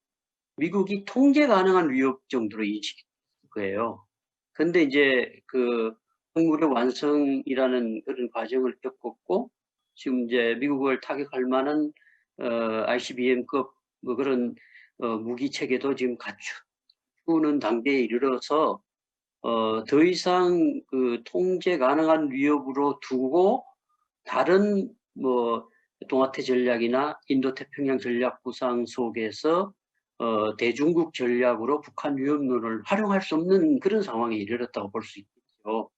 미국이 통제 가능한 위협 정도로 인식했을 거예요. 근데 이제 그 핵무력 완성이라는 그런 과정을 겪었고, 지금 이제 미국을 타격할 만한 ICBM급 뭐 그런 무기 체계도 지금 갖추는 단계에 이르러서 더 이상 그 통제 가능한 위협으로 두고 다른 뭐 동아태 전략이나 인도태평양 전략 구상 속에서 대중국 전략으로 북한 위협론을 활용할 수 없는 그런 상황에 이르렀다고 볼 수 있겠죠.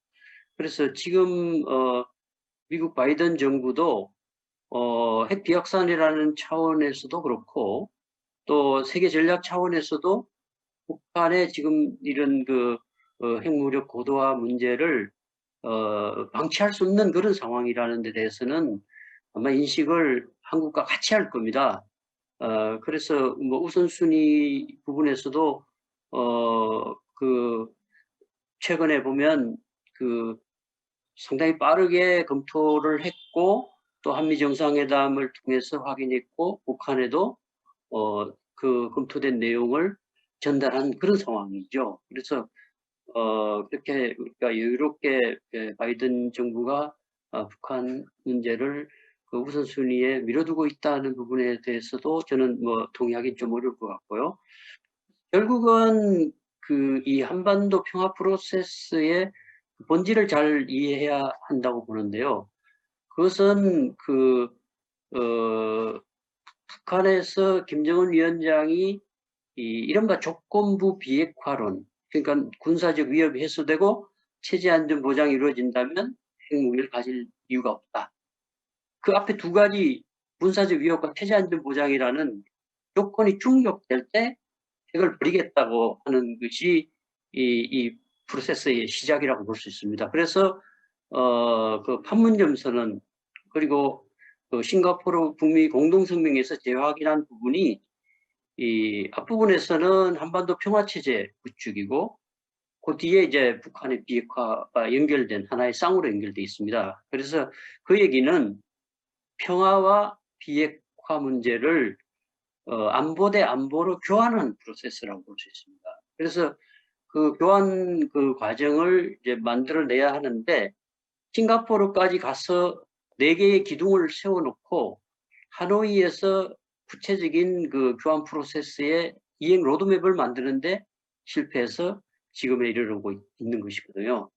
그래서 지금 미국 바이든 정부도 핵 비확산이라는 차원에서도 그렇고 또 세계 전략 차원에서도 북한의 지금 이런 그 핵무력 고도화 문제를 방치할 수 없는 그런 상황이라는 데 대해서는 아마 인식을 한국과 같이 할 겁니다. 그래서 뭐 우선순위 부분에서도 그 최근에 보면 그 상당히 빠르게 검토를 했고 또 한미 정상회담을 통해서 확인했고 북한에도 그 검토된 내용을 전달한 그런 상황이죠. 그래서 그렇게 우리가 여유롭게 바이든 정부가 북한 문제를 그 우선순위에 밀어두고 있다는 부분에 대해서도 저는 뭐 동의하기 좀 어려울 것 같고요. 결국은 그 이 한반도 평화 프로세스의 본질을 잘 이해해야 한다고 보는데요. 그것은 그 북한에서 김정은 위원장이 이 이른바 조건부 비핵화론, 그러니까 군사적 위협이 해소되고 체제 안전 보장이 이루어진다면 핵무기를 가질 이유가 없다. 그 앞에 두 가지 군사적 위협과 체제 안전 보장이라는 조건이 충족될 때 핵을 버리겠다고 하는 것이 이 프로세스의 시작이라고 볼 수 있습니다. 그래서 그 판문점 선언 그리고 그 싱가포르 북미 공동성명에서 재확인한 부분이 이 앞부분에서는 한반도 평화체제 구축이고 그 뒤에 이제 북한의 비핵화가 연결된 하나의 쌍으로 연결되어 있습니다. 그래서 그 얘기는 평화와 비핵화 문제를 안보 대 안보로 교환하는 프로세스라고 볼 수 있습니다. 그래서 그 교환 그 과정을 이제 만들어내야 하는데 싱가포르까지 가서 4개의 기둥을 세워놓고 하노이에서 구체적인 그 교환 프로세스의 이행 로드맵을 만드는데 실패해서 지금에 이르르고 있는 것이거든요.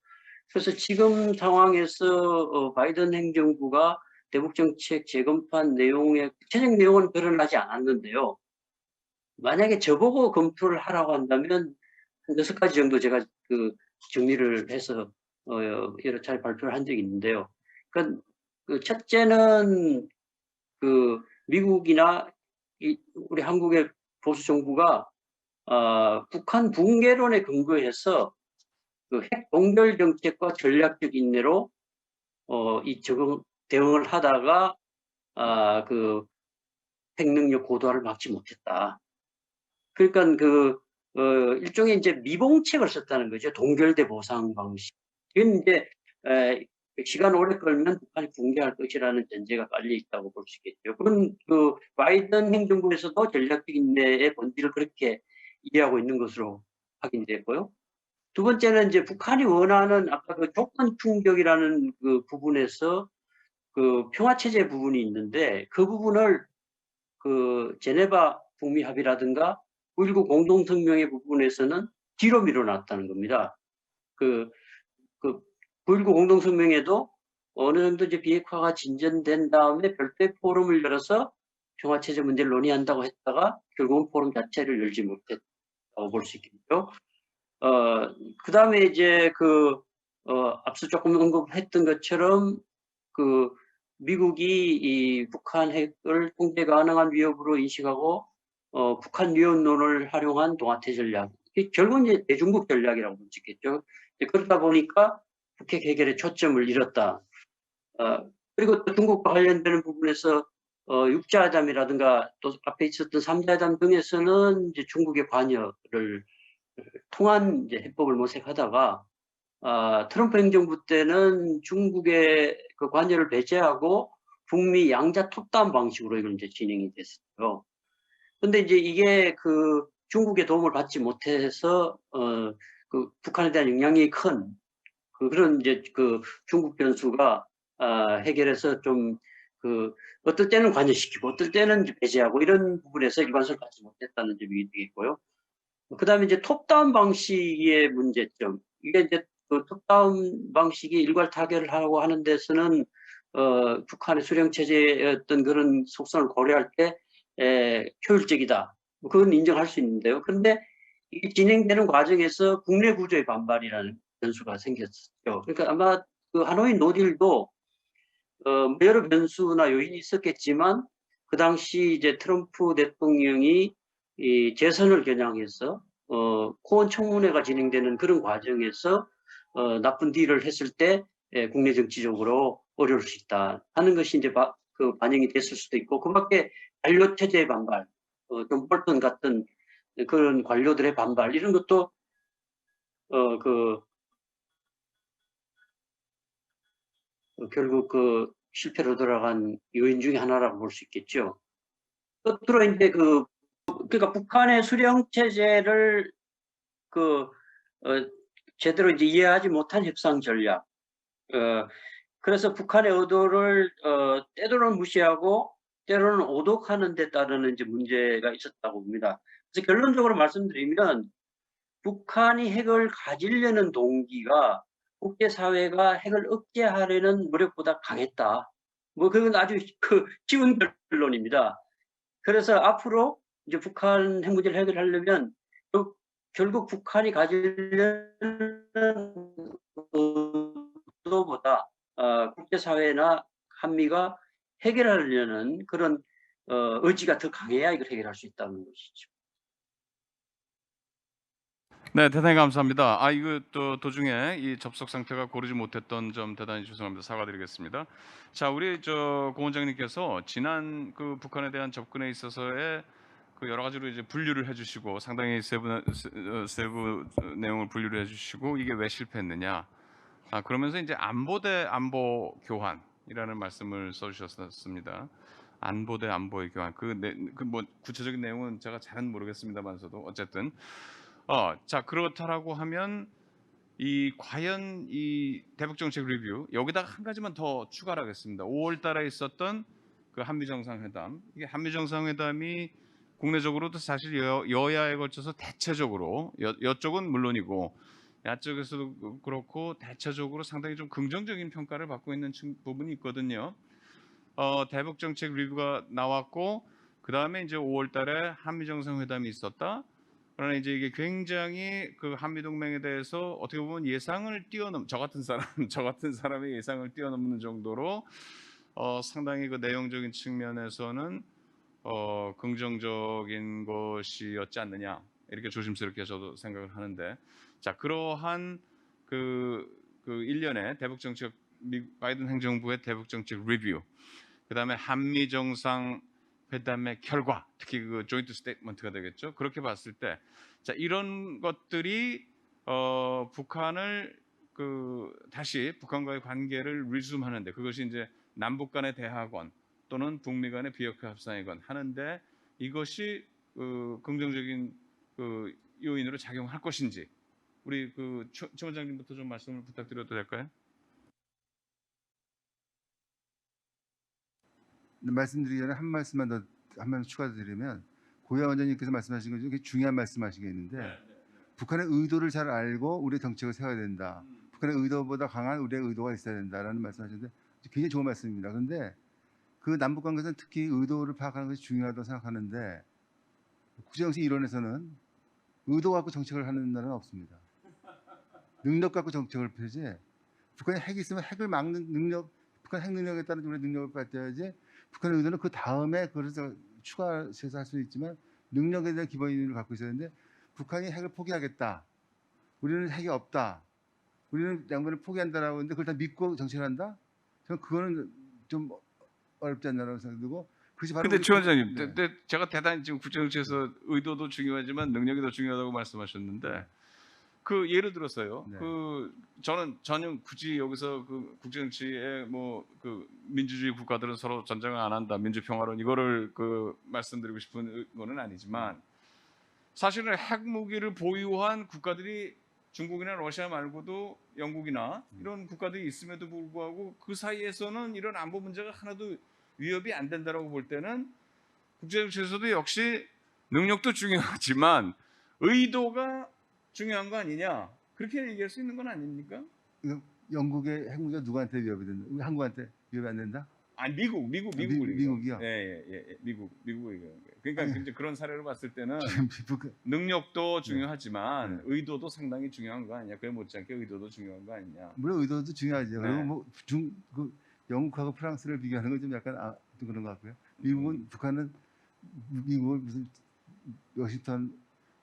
그래서 지금 상황에서 바이든 행정부가 대북정책 재검토한 내용의 구체적 내용은 드러나지 않았는데요. 만약에 저보고 검토를 하라고 한다면 한 6가지 정도 제가 그 정리를 해서 여러 차례 발표를 한 적이 있는데요. 그러니까 그 첫째는 그 미국이나 우리 한국의 보수 정부가 북한 붕괴론에 근거해서 그 핵 동결 정책과 전략적 인내로 대응을 하다가 그 핵능력 고도화를 막지 못했다. 그러니까 그 일종의 이제 미봉책을 썼다는 거죠. 동결대 보상 방식. 이건 이제 시간 오래 끌면 북한이 붕괴할 것이라는 전제가 깔려 있다고 볼 수 있겠죠. 그건 그 바이든 행정부에서도 전략적 인내의 본질을 그렇게 이해하고 있는 것으로 확인됐고요. 두 번째는 이제 북한이 원하는 아까 그 조건 충족이라는 그 부분에서 그 평화체제 부분이 있는데 그 부분을 그 제네바 북미 합의라든가 9.19 공동성명의 부분에서는 뒤로 밀어놨다는 겁니다. 그 9.19 공동성명에도 어느 정도 이제 비핵화가 진전된 다음에 별도의 포럼을 열어서 평화체제 문제를 논의한다고 했다가 결국은 포럼 자체를 열지 못했다고 볼 수 있겠죠. 그 다음에 이제 앞서 조금 언급했던 것처럼 그 미국이 이 북한 핵을 통제 가능한 위협으로 인식하고 북한 위협론을 활용한 동아태 전략 결국은 이제 대중국 전략이라고 볼 수 있겠죠. 그러다 보니까 북핵 해결에 초점을 잃었다. 그리고 또 중국과 관련되는 부분에서 육자회담이라든가 또 앞에 있었던 삼자회담 등에서는 이제 중국의 관여를 통한 이제 해법을 모색하다가 트럼프 행정부 때는 중국의 그 관여를 배제하고 북미 양자 톱다운 방식으로 이걸 이제 진행이 됐어요. 근데 이제 이게 그 중국의 도움을 받지 못해서 그 북한에 대한 영향이 큰 그런 이제 그 중국 변수가 해결해서 좀 그 어떨 때는 관여시키고 어떨 때는 이제 배제하고 이런 부분에서 일관성을 갖지 못했다는 점이 되겠고요. 그다음에 이제 톱다운 방식의 문제점. 이게 이제 그 톱다운 방식이 일괄 타결을 하고 하는 데서는 북한의 수령 체제의 어떤 그런 속성을 고려할 때 효율적이다. 그건 인정할 수 있는데요. 그런데 이게 진행되는 과정에서 국내 구조의 반발이라는 변수가 생겼죠. 그러니까 아마 그 하노이 노딜도 여러 변수나 요인이 있었겠지만 그 당시 이제 트럼프 대통령이 이 재선을 겨냥해서 코원 청문회가 진행되는 그런 과정에서 나쁜 딜을 했을 때 국내 정치적으로 어려울 수 있다 하는 것이 이제 그 반영이 됐을 수도 있고 그밖에 관료 체제의 반발, 좀 볼턴 같은 그런 관료들의 반발 이런 것도 결국 그 실패로 돌아간 요인 중에 하나라고 볼 수 있겠죠. 끝으로 이제 그러니까 북한의 수령 체제를 제대로 이제 이해하지 못한 협상 전략. 그래서 북한의 의도를 때로는 무시하고 때로는 오독하는 데 따르는 이제 문제가 있었다고 봅니다. 그래서 결론적으로 말씀드리면 북한이 핵을 가지려는 동기가 국제사회가 핵을 억제하려는 노력보다 강했다. 뭐 그건 아주 쉬운 결론입니다. 그래서 앞으로 이제 북한 핵 문제를 해결하려면 결국 북한이 가지려는 의도보다 국제사회나 한미가 해결하려는 그런 의지가 더 강해야 이걸 해결할 수 있다는 것이죠. 네, 대단히 감사합니다. 이거 또 도중에 이 접속 상태가 고르지 못했던 점 대단히 죄송합니다. 사과드리겠습니다. 자, 우리 고 원장님께서 지난 그 북한에 대한 접근에 있어서의 그 여러 가지로 이제 분류를 해주시고 상당히 세부 내용을 분류를 해주시고 이게 왜 실패했느냐. 그러면서 이제 안보 대 안보 교환이라는 말씀을 써주셨습니다. 안보 대 안보의 교환. 그 뭐 구체적인 내용은 제가 잘은 모르겠습니다만서도 어쨌든. 자 그렇다라고 하면 과연 이 대북 정책 리뷰 여기다가 한 가지만 더 추가를 하겠습니다. 5월달에 있었던 그 한미 정상회담. 이게 한미 정상회담이 국내적으로도 사실 여야에 걸쳐서 대체적으로 여쪽은 물론이고 야쪽에서도 그렇고 대체적으로 상당히 좀 긍정적인 평가를 받고 있는 부분이 있거든요. 대북 정책 리뷰가 나왔고 그 다음에 이제 5월달에 한미 정상회담이 있었다. 그러나 이제 이게 굉장히 그 한미 동맹에 대해서 어떻게 보면 예상을 뛰어넘 저 같은 사람의 예상을 뛰어넘는 정도로 상당히 그 내용적인 측면에서는 긍정적인 것이었지 않느냐 이렇게 조심스럽게 저도 생각을 하는데 자 그러한 그 일련의 대북 정책 바이든 행정부의 대북 정책 리뷰 그다음에 한미 정상 회담의 결과, 특히 그 조인트 스테이트먼트가 되겠죠. 그렇게 봤을 때, 자 이런 것들이 북한을 다시 북한과의 관계를 리즘하는데 그것이 이제 남북 간의 대화건 또는 북미 간의 비핵화 협상이건 하는데 이것이 긍정적인 요인으로 작용할 것인지 우리 최 원장님부터 좀 말씀을 부탁드려도 될까요? 말씀드리기 전에 한 말씀 추가드리면 고야 원장님께서 말씀하신 것 중에 중요한 말씀하시겠는데 북한의 의도를 잘 알고 우리의 정책을 세워야 된다. 북한의 의도보다 강한 우리의 의도가 있어야 된다라는 말씀하셨는데 굉장히 좋은 말씀입니다. 그런데 그 남북 관계에서는 특히 의도를 파악하는 것이 중요하다고 생각하는데 국제정치 이론에서는 의도 갖고 정책을 하는 나라는 없습니다. 능력 갖고 정책을 펴지. 북한에 핵이 있으면 핵을 막는 능력, 북한 핵 능력에 따른 우리의 능력을 갖춰야지. 북한의 의도는 그 다음에 그래서 추가해서 할 수는 있지만 능력에 대한 기본 이론을 갖고 있어야 되는데 북한이 핵을 포기하겠다. 우리는 핵이 없다. 우리는 양변을 포기한다라고 하는데 그걸 다 믿고 정치를 한다? 저는 그거는 좀 어렵지 않나라고 생각되고 그것이 바로 근데 우리 최 원장님, 네. 근데 제가 대단히 지금 국제정치에서 의도도 중요하지만 능력이 더 중요하다고 말씀하셨는데 그 예를 들어서요. 네. 그 저는 전혀 굳이 여기서 그 국제정치에 뭐 그 민주주의 국가들은 서로 전쟁을 안 한다, 민주평화론 이거를 그 말씀드리고 싶은 거는 아니지만 사실은 핵무기를 보유한 국가들이 중국이나 러시아 말고도 영국이나 이런 국가들이 있음에도 불구하고 그 사이에서는 이런 안보 문제가 하나도 위협이 안 된다라고 볼 때는 국제정치에서도 역시 능력도 중요하지만 의도가 중요한 거 아니냐 그렇게 얘기할 수 있는 건 아닙니까? 영국의 핵무기가 누구한테 위협이 된다? 우리 한국한테 위협이 안 된다? 아니 미국을 미국이요? 예, 미국을 얘기하는 거예요. 그러니까 아니. 이제 그런 사례를 봤을 때는 북한- 능력도 중요하지만 네. 의도도 상당히 중요한 거 아니냐? 그에 못지않게 의도도 중요한 거 아니냐? 물론 의도도 중요하죠. 그리고 네. 뭐 그 영국하고 프랑스를 비교하는 건 좀 약간 좀 그런 것 같고요. 미국은 북한은 미국을 무슨 워싱턴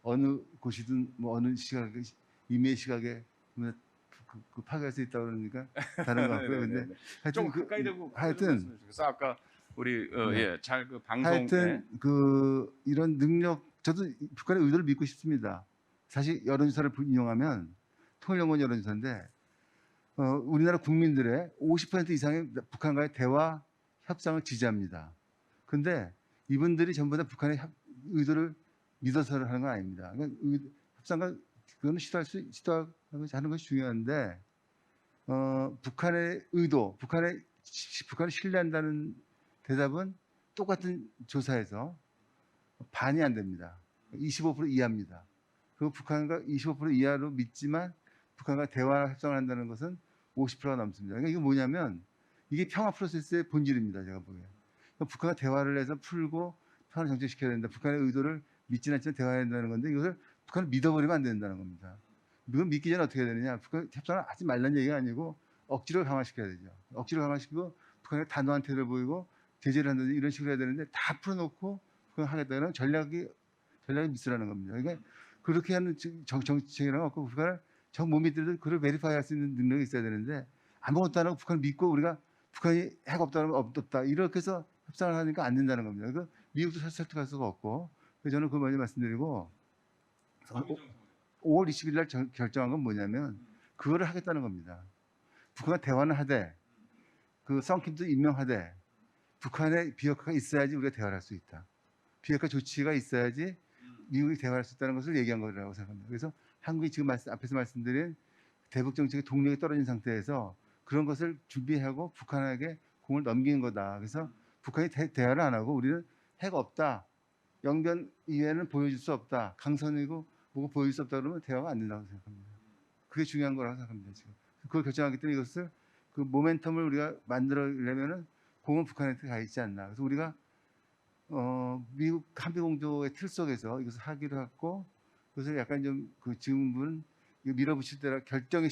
어느 곳이든 뭐 어느 시각에 임의 시각에 그 파괴할 수 있다고 그러니까 다른 것 같고요. 근데 좀 하여튼 가까이 대고 하여튼 그래서 아까 우리 네. 잘 그 방송에 하여튼 그 이런 능력 저도 북한의 의도를 믿고 싶습니다. 사실 여론조사를 인용하면 통일연구원 여론조사인데 우리나라 국민들의 50% 이상이 북한과의 대화 협상을 지지합니다. 그런데 이분들이 전부 다 북한의 의도를 믿어서 하는 건 아닙니다. 그러니까 협상과 그거는 시도하는 것이 중요한데 북한의 의도, 북한을 신뢰한다는 대답은 똑같은 조사에서 반이 안 됩니다. 25% 이하입니다. 그리고 북한과 25% 이하로 믿지만 북한과 대화 협상을 한다는 것은 50%가 넘습니다. 그러니까 이게 뭐냐면 이게 평화 프로세스의 본질입니다. 제가 보기에. 그러니까 북한과 대화를 해서 풀고 평화를 정착시켜야 된다. 북한의 의도를 믿지는 않지만 대화해야 된다는 건데 이것을 북한을 믿어버리면 안 된다는 겁니다. 이걸 믿기 전에 어떻게 해야 되느냐. 북한 협상을 하지 말라는 얘기가 아니고 억지로 강화시켜야 되죠. 억지로 강화시키고 북한에 단호한 태도를 보이고 제재를 한다든지 이런 식으로 해야 되는데 다 풀어놓고 그걸 하겠다는 전략이 미스라는 겁니다. 그러니까 그렇게 하는 정치적이랑 없고 북한을 정 못 믿더라도 그걸 베리파이 할 수 있는 능력이 있어야 되는데 아무것도 안 하고 북한을 믿고 우리가 북한이 핵 없다 그러면 없다 이렇게 해서 협상을 하니까 안 된다는 겁니다. 그러니까 미국도 설득할 수가 없고 그래서 저는 그걸 먼저 말씀드리고 5월 20일 날 결정한 건 뭐냐면 그거를 하겠다는 겁니다. 북한과 대화는 하되 그 썬킴도 임명하되 북한의 비핵화가 있어야지 우리가 대화를 할 수 있다. 비핵화 조치가 있어야지 미국이 대화할 수 있다는 것을 얘기한 거라고 생각합니다. 그래서 한국이 지금 앞에서 말씀드린 대북 정책의 동력이 떨어진 상태에서 그런 것을 준비하고 북한에게 공을 넘기는 거다. 그래서 북한이 대화를 안 하고 우리는 핵 없다. 영변 이외에는 보여줄 수 없다. 강선이고 뭐고 보여줄 수 없다 그러면 대화가 안 된다고 생각합니다. 그게 중요한 거라고 생각합니다. 지금 그걸 결정하기 때문에 이것을 그 모멘텀을 우리가 만들어내면은 공은 북한한테 가 있지 않나. 그래서 우리가 미국 한미공조의 틀 속에서 이것을 하기로 했고 그것을 약간 좀 그 지금은 밀어붙일 때라 결단의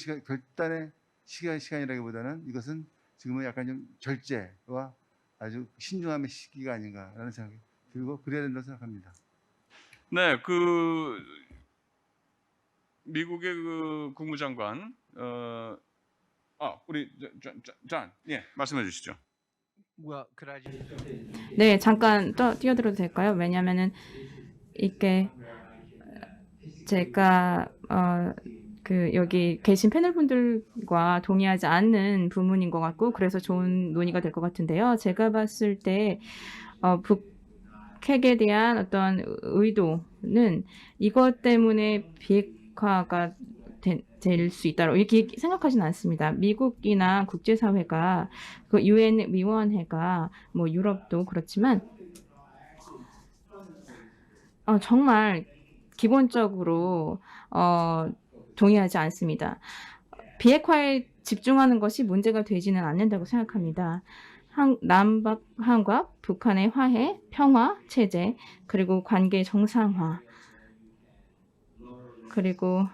시간이라기보다는 이것은 지금은 약간 좀 절제와 아주 신중함의 시기가 아닌가라는 생각이 들고 그래야 된다고 생각합니다. 네, 그 미국의 그 국무장관 우리 예, 말씀해 주시죠. Well, could I just 네, 잠깐 뛰어들어도 될까요? 왜냐하면은 이게 제가 그 여기 계신 패널분들과 동의하지 않는 부분인 것 같고 그래서 좋은 논의가 될 것 같은데요. 제가 봤을 때 북핵에 대한 어떤 의도는 이것 때문에 비핵화가 될 수 있다고 이렇게 생각하지는 않습니다. 미국이나 국제사회가 그 UN 위원회가 뭐 유럽도 그렇지만 정말 기본적으로 동의하지 않습니다. 비핵화에 집중하는 것이 문제가 되지는 않는다고 생각합니다. 남북한과 북한의 화해, 평화, 체제, 그리고 관계 정상화, 그리고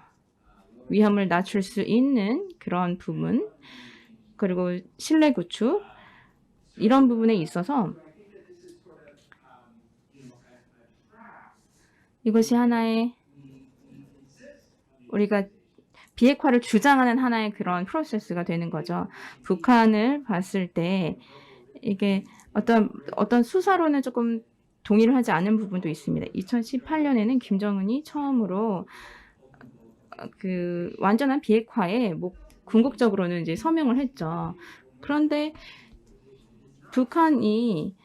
위험을 낮출 수 있는 그런 부분, 그리고 신뢰 구축, 이런 부분에 있어서 이것이 하나의 우리가 비핵화를 주장하는 하나의 그런 프로세스가 되는 거죠. 북한을 봤을 때 이게 어떤 수사로는 조금 동의를 하지 않은 부분도 있습니다. 2018년에는 김정은이 처음으로 그 완전한 비핵화에 뭐 궁극적으로는 이제 서명을 했죠. 그런데 북한이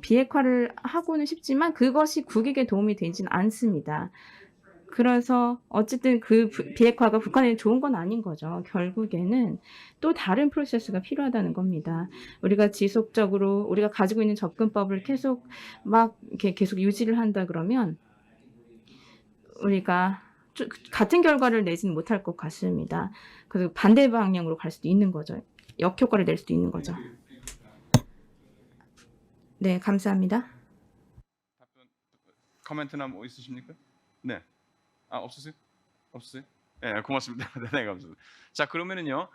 비핵화를 하고는 싶지만 그것이 국익에 도움이 되진 않습니다. 그래서 어쨌든 그 비핵화가 북한에 좋은 건 아닌 거죠. 결국에는 또 다른 프로세스가 필요하다는 겁니다. 우리가 지속적으로 우리가 가지고 있는 접근법을 계속 막 이렇게 계속 유지를 한다 그러면 우리가 같은 결과를 내지는 못할 것 같습니다. 그래서 반대 방향으로 갈 수도 있는 거죠. 역효과를 낼 수도 있는 거죠. 네, 감사합니다. 코멘트나 뭐 있으십니까? 네. 없으세요? 없으세요? 네, 고맙습니다. 네, 감사합니다. 자, 그러면은요.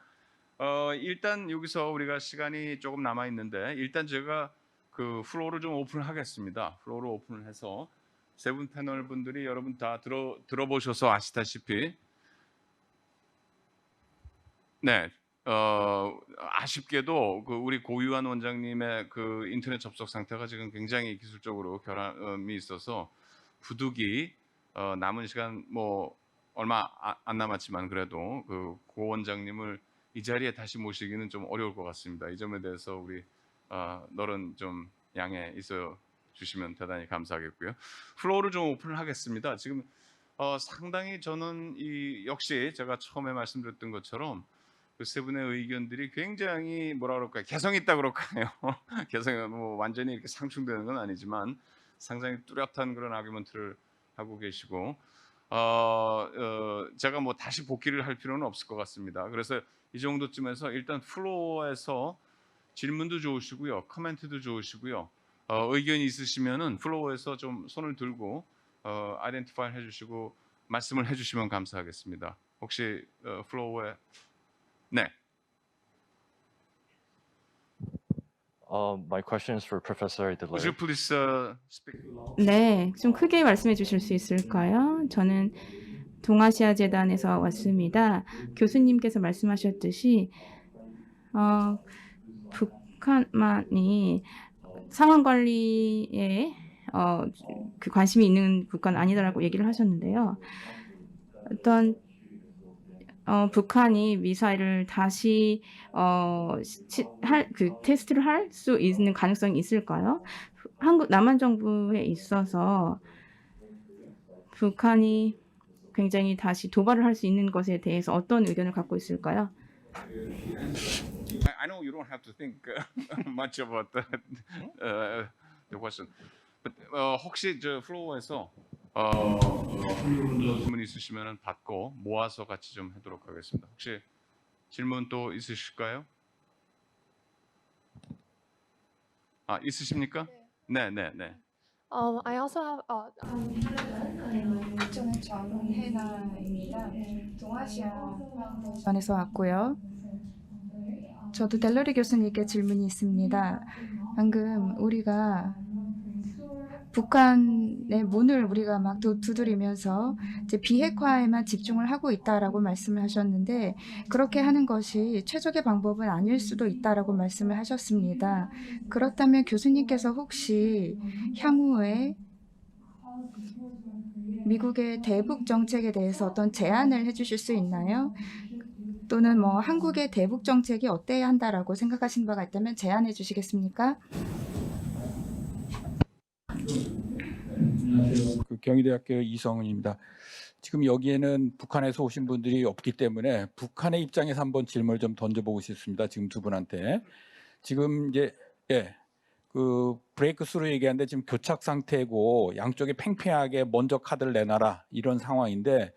일단 여기서 우리가 시간이 조금 남아 있는데 일단 제가 그 플로어를 좀 오픈하겠습니다. 플로어를 오픈을 해서 세 분 패널 분들이 여러분 다 들어보셔서 아시다시피 네. 아쉽게도 그 우리 고유한 원장님의 그 인터넷 접속 상태가 지금 굉장히 기술적으로 결함이 있어서 부득이 남은 시간 뭐 얼마 안 남았지만 그래도 그 고 원장님을 이 자리에 다시 모시기는 좀 어려울 것 같습니다. 이 점에 대해서 우리 너른 좀 양해 있어 주시면 대단히 감사하겠고요. 플로어를 좀 오픈을 하겠습니다. 지금 상당히 저는 역시 제가 처음에 말씀드렸던 것처럼 그 세 분의 의견들이 굉장히 뭐라 그럴까요? 개성 있다 그럴까요? 개성이 뭐 완전히 이렇게 상충되는 건 아니지만 상당히 뚜렷한 그런 아규먼트를 하고 계시고 제가 뭐 다시 복귀를 할 필요는 없을 것 같습니다. 그래서 이 정도쯤에서 일단 플로어에서 질문도 좋으시고요, 코멘트도 좋으시고요. 의견이 있으시면은 플로어에서 좀 손을 들고 아이덴티파이 해주시고 말씀을 해주시면 감사하겠습니다. 혹시 플로어에 네. My question is for Professor Would you DeLay. please speak? 네, 좀 크게 말씀해 주실 수 있을까요? 저는 동아시아 재단에서 왔습니다. 교수님께서 말씀하셨듯이 북한만이 상황 관리에 그 관심이 있는 국가는 아니다라고 얘기를 하셨는데요. 어떤 북한이 미사일을 다시 그 테스트를 할 수 있는 가능성이 있을까요? 남한 정부에 있어서 북한이 굉장히 다시 도발을 할 수 있는 것에 대해서 어떤 의견을 갖고 있을까요? I know you don't have to think much about the question, but 혹시 저 플로어에서 질문 있으시면 받고 모아서 같이 좀 하도록 하겠습니다. 혹시 질문 또 있으실까요? 있으십니까? 네, 네, 네. I also have 저는 정혜나입니다. 동아시아 전에서 왔고요. 저도 델러리 교수님께 질문이 있습니다. 방금 우리가 북한의 문을 우리가 막 두드리면서 이제 비핵화에만 집중을 하고 있다라고 말씀을 하셨는데 그렇게 하는 것이 최적의 방법은 아닐 수도 있다라고 말씀을 하셨습니다. 그렇다면 교수님께서 혹시 향후에 미국의 대북 정책에 대해서 어떤 제안을 해주실 수 있나요? 또는 뭐 한국의 대북 정책이 어때야 한다라고 생각하시는 바가 있다면 제안해 주시겠습니까? 그 경희대학교 이성은입니다. 지금 여기에는 북한에서 오신 분들이 없기 때문에 북한의 입장에서 한번 질문을 좀 던져보고 싶습니다. 지금 두 분한테. 지금 이제 그 브레이크 스루 얘기하는데 지금 교착 상태고 양쪽에 팽팽하게 먼저 카드를 내놔라 이런 상황인데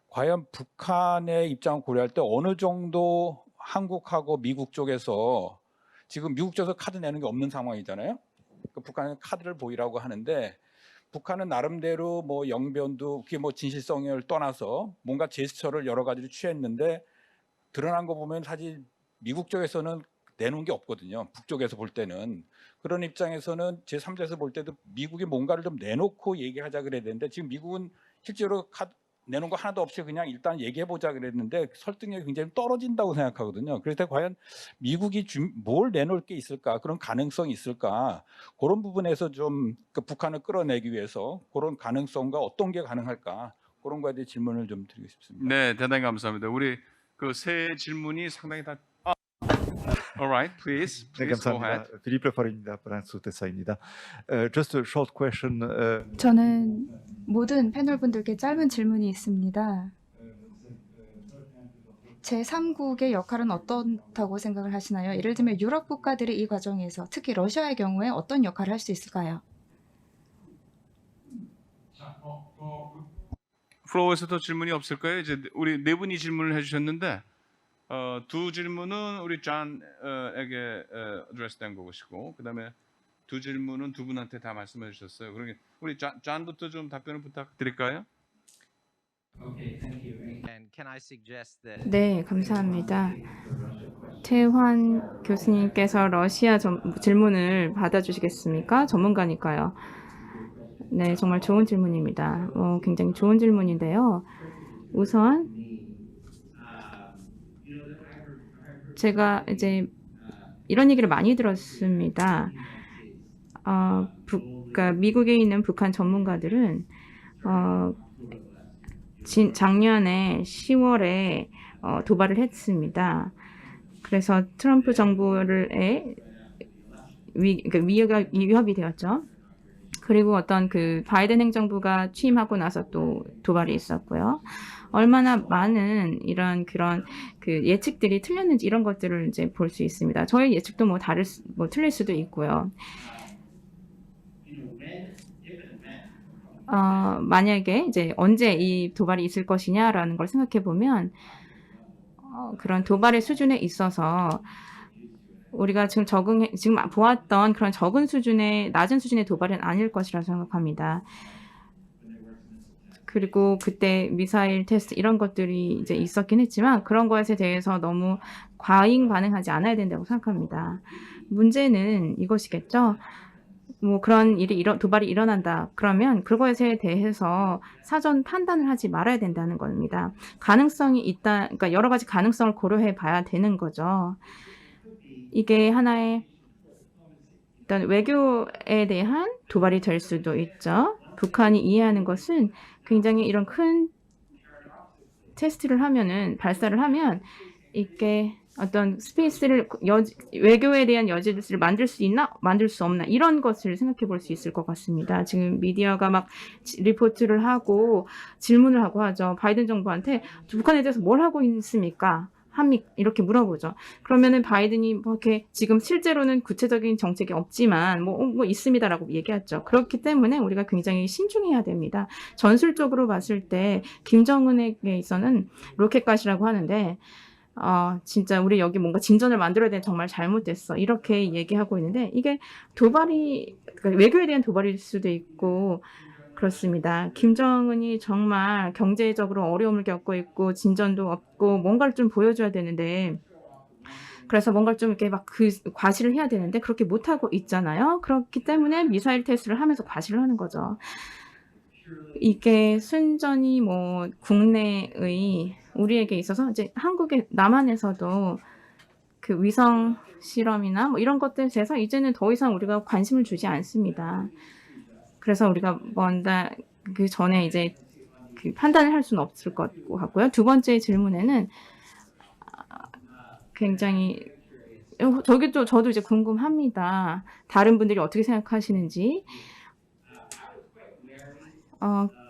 과연 북한의 입장을 고려할 때 어느 정도 한국하고 미국 쪽에서 지금 미국 쪽에서 카드 내는 게 없는 상황이잖아요. 그 북한은 카드를 보이라고 하는데 북한은 나름대로 뭐 영변도 그게 뭐 진실성을 떠나서 뭔가 제스처를 여러 가지를 취했는데 드러난 거 보면 사실 미국 쪽에서는 내놓은 게 없거든요. 북쪽에서 볼 때는 그런 입장에서는 제3자에서 볼 때도 미국이 뭔가를 좀 내놓고 얘기하자 그래야 되는데 지금 미국은 실제로 내놓은 거 하나도 없이 그냥 일단 얘기해 보자 그랬는데 설득력이 굉장히 떨어진다고 생각하거든요. 그래서 과연 미국이 뭘 내놓을 게 있을까, 그런 가능성이 있을까, 그런 부분에서 좀 그 북한을 끌어내기 위해서 그런 가능성과 어떤 게 가능할까, 그런 거에 대해 질문을 좀 드리고 싶습니다. 네, 대단히 감사합니다. 우리 그 세 질문이 상당히 다. Alright, please 네, go ahead. 감사합니다. 필리프 파리입니다. 프랑스 대사입니다. Just a short question. 저는 모든 패널분들께 짧은 질문이 있습니다. 제3국의 역할은 어떻다고 생각을 하시나요? 예를 들면 유럽 국가들이 이 과정에서 특히 러시아의 경우에 어떤 역할을 할 수 있을까요? 플로어에서도 질문이 없을까요? 이제 우리 네 분이 질문을 해주셨는데 두 질문은 우리 존에게 어드레스된 것이고, 그다음에 두 질문은 두 분한테 다 말씀해 주셨어요. 그러니 우리 존부터 좀 답변을 부탁드릴까요? And can I suggest that 네, 감사합니다. 태환 교수님께서 러시아 질문을 받아주시겠습니까? 전문가니까요. 네, 정말 좋은 질문입니다. 굉장히 좋은 질문인데요. 우선 제가 이제 이런 얘기를 많이 들었습니다. 그러니까 미국에 있는 북한 전문가들은 작년에 10월에 도발을 했습니다. 그래서 트럼프 정부의 위협이 되었죠. 그리고 어떤 그 바이든 행정부가 취임하고 나서 또 도발이 있었고요. 얼마나 많은 그런 그 예측들이 틀렸는지 이런 것들을 이제 볼 수 있습니다. 저의 예측도 틀릴 수도 있고요. 만약에 이제 언제 이 도발이 있을 것이냐라는 걸 생각해 보면 그런 도발의 수준에 있어서 우리가 지금 보았던 그런 낮은 수준의 도발은 아닐 것이라 생각합니다. 그리고 그때 미사일 테스트 이런 것들이 이제 있었긴 했지만 그런 것에 대해서 너무 과잉 반응하지 않아야 된다고 생각합니다. 문제는 이것이겠죠. 뭐 그런 도발이 일어난다. 그러면 그것에 대해서 사전 판단을 하지 말아야 된다는 겁니다. 가능성이 있다. 그러니까 여러 가지 가능성을 고려해 봐야 되는 거죠. 이게 하나의 일단 외교에 대한 도발이 될 수도 있죠. 북한이 이해하는 것은 굉장히 이런 큰 발사를 하면 이게 어떤 스페이스를 외교에 대한 여지를 만들 수 있나 만들 수 없나 이런 것을 생각해 볼 수 있을 것 같습니다. 지금 미디어가 막 리포트를 하고 질문을 하고 하죠. 바이든 정부한테 북한에 대해서 뭘 하고 있습니까? 이렇게 물어보죠. 그러면은 바이든이 뭐 이렇게 지금 실제로는 구체적인 정책이 없지만 뭐 있습니다라고 얘기하죠. 그렇기 때문에 우리가 굉장히 신중해야 됩니다. 전술적으로 봤을 때 김정은에게 있어서는 로켓갓이라고 하는데 진짜 우리 여기 뭔가 진전을 만들어야 돼 정말 잘못됐어 이렇게 얘기하고 있는데 이게 그러니까 외교에 대한 도발일 수도 있고 그렇습니다. 김정은이 정말 경제적으로 어려움을 겪고 있고 진전도 없고 뭔가를 좀 보여줘야 되는데 그래서 뭔가를 좀 이렇게 막 과시를 해야 되는데 그렇게 못하고 있잖아요. 그렇기 때문에 미사일 테스트를 하면서 과시를 하는 거죠. 이게 순전히 뭐 국내의 우리에게 있어서 이제 남한에서도 그 위성 실험이나 뭐 이런 것들에 대해서 이제는 더 이상 우리가 관심을 주지 않습니다. 그래서 우리가 그 전에 이제 그 판단을 할 수는 없을 것 같고요. 두 번째 질문에는 굉장히 저도 이제 궁금합니다. 다른 분들이 어떻게 생각하시는지.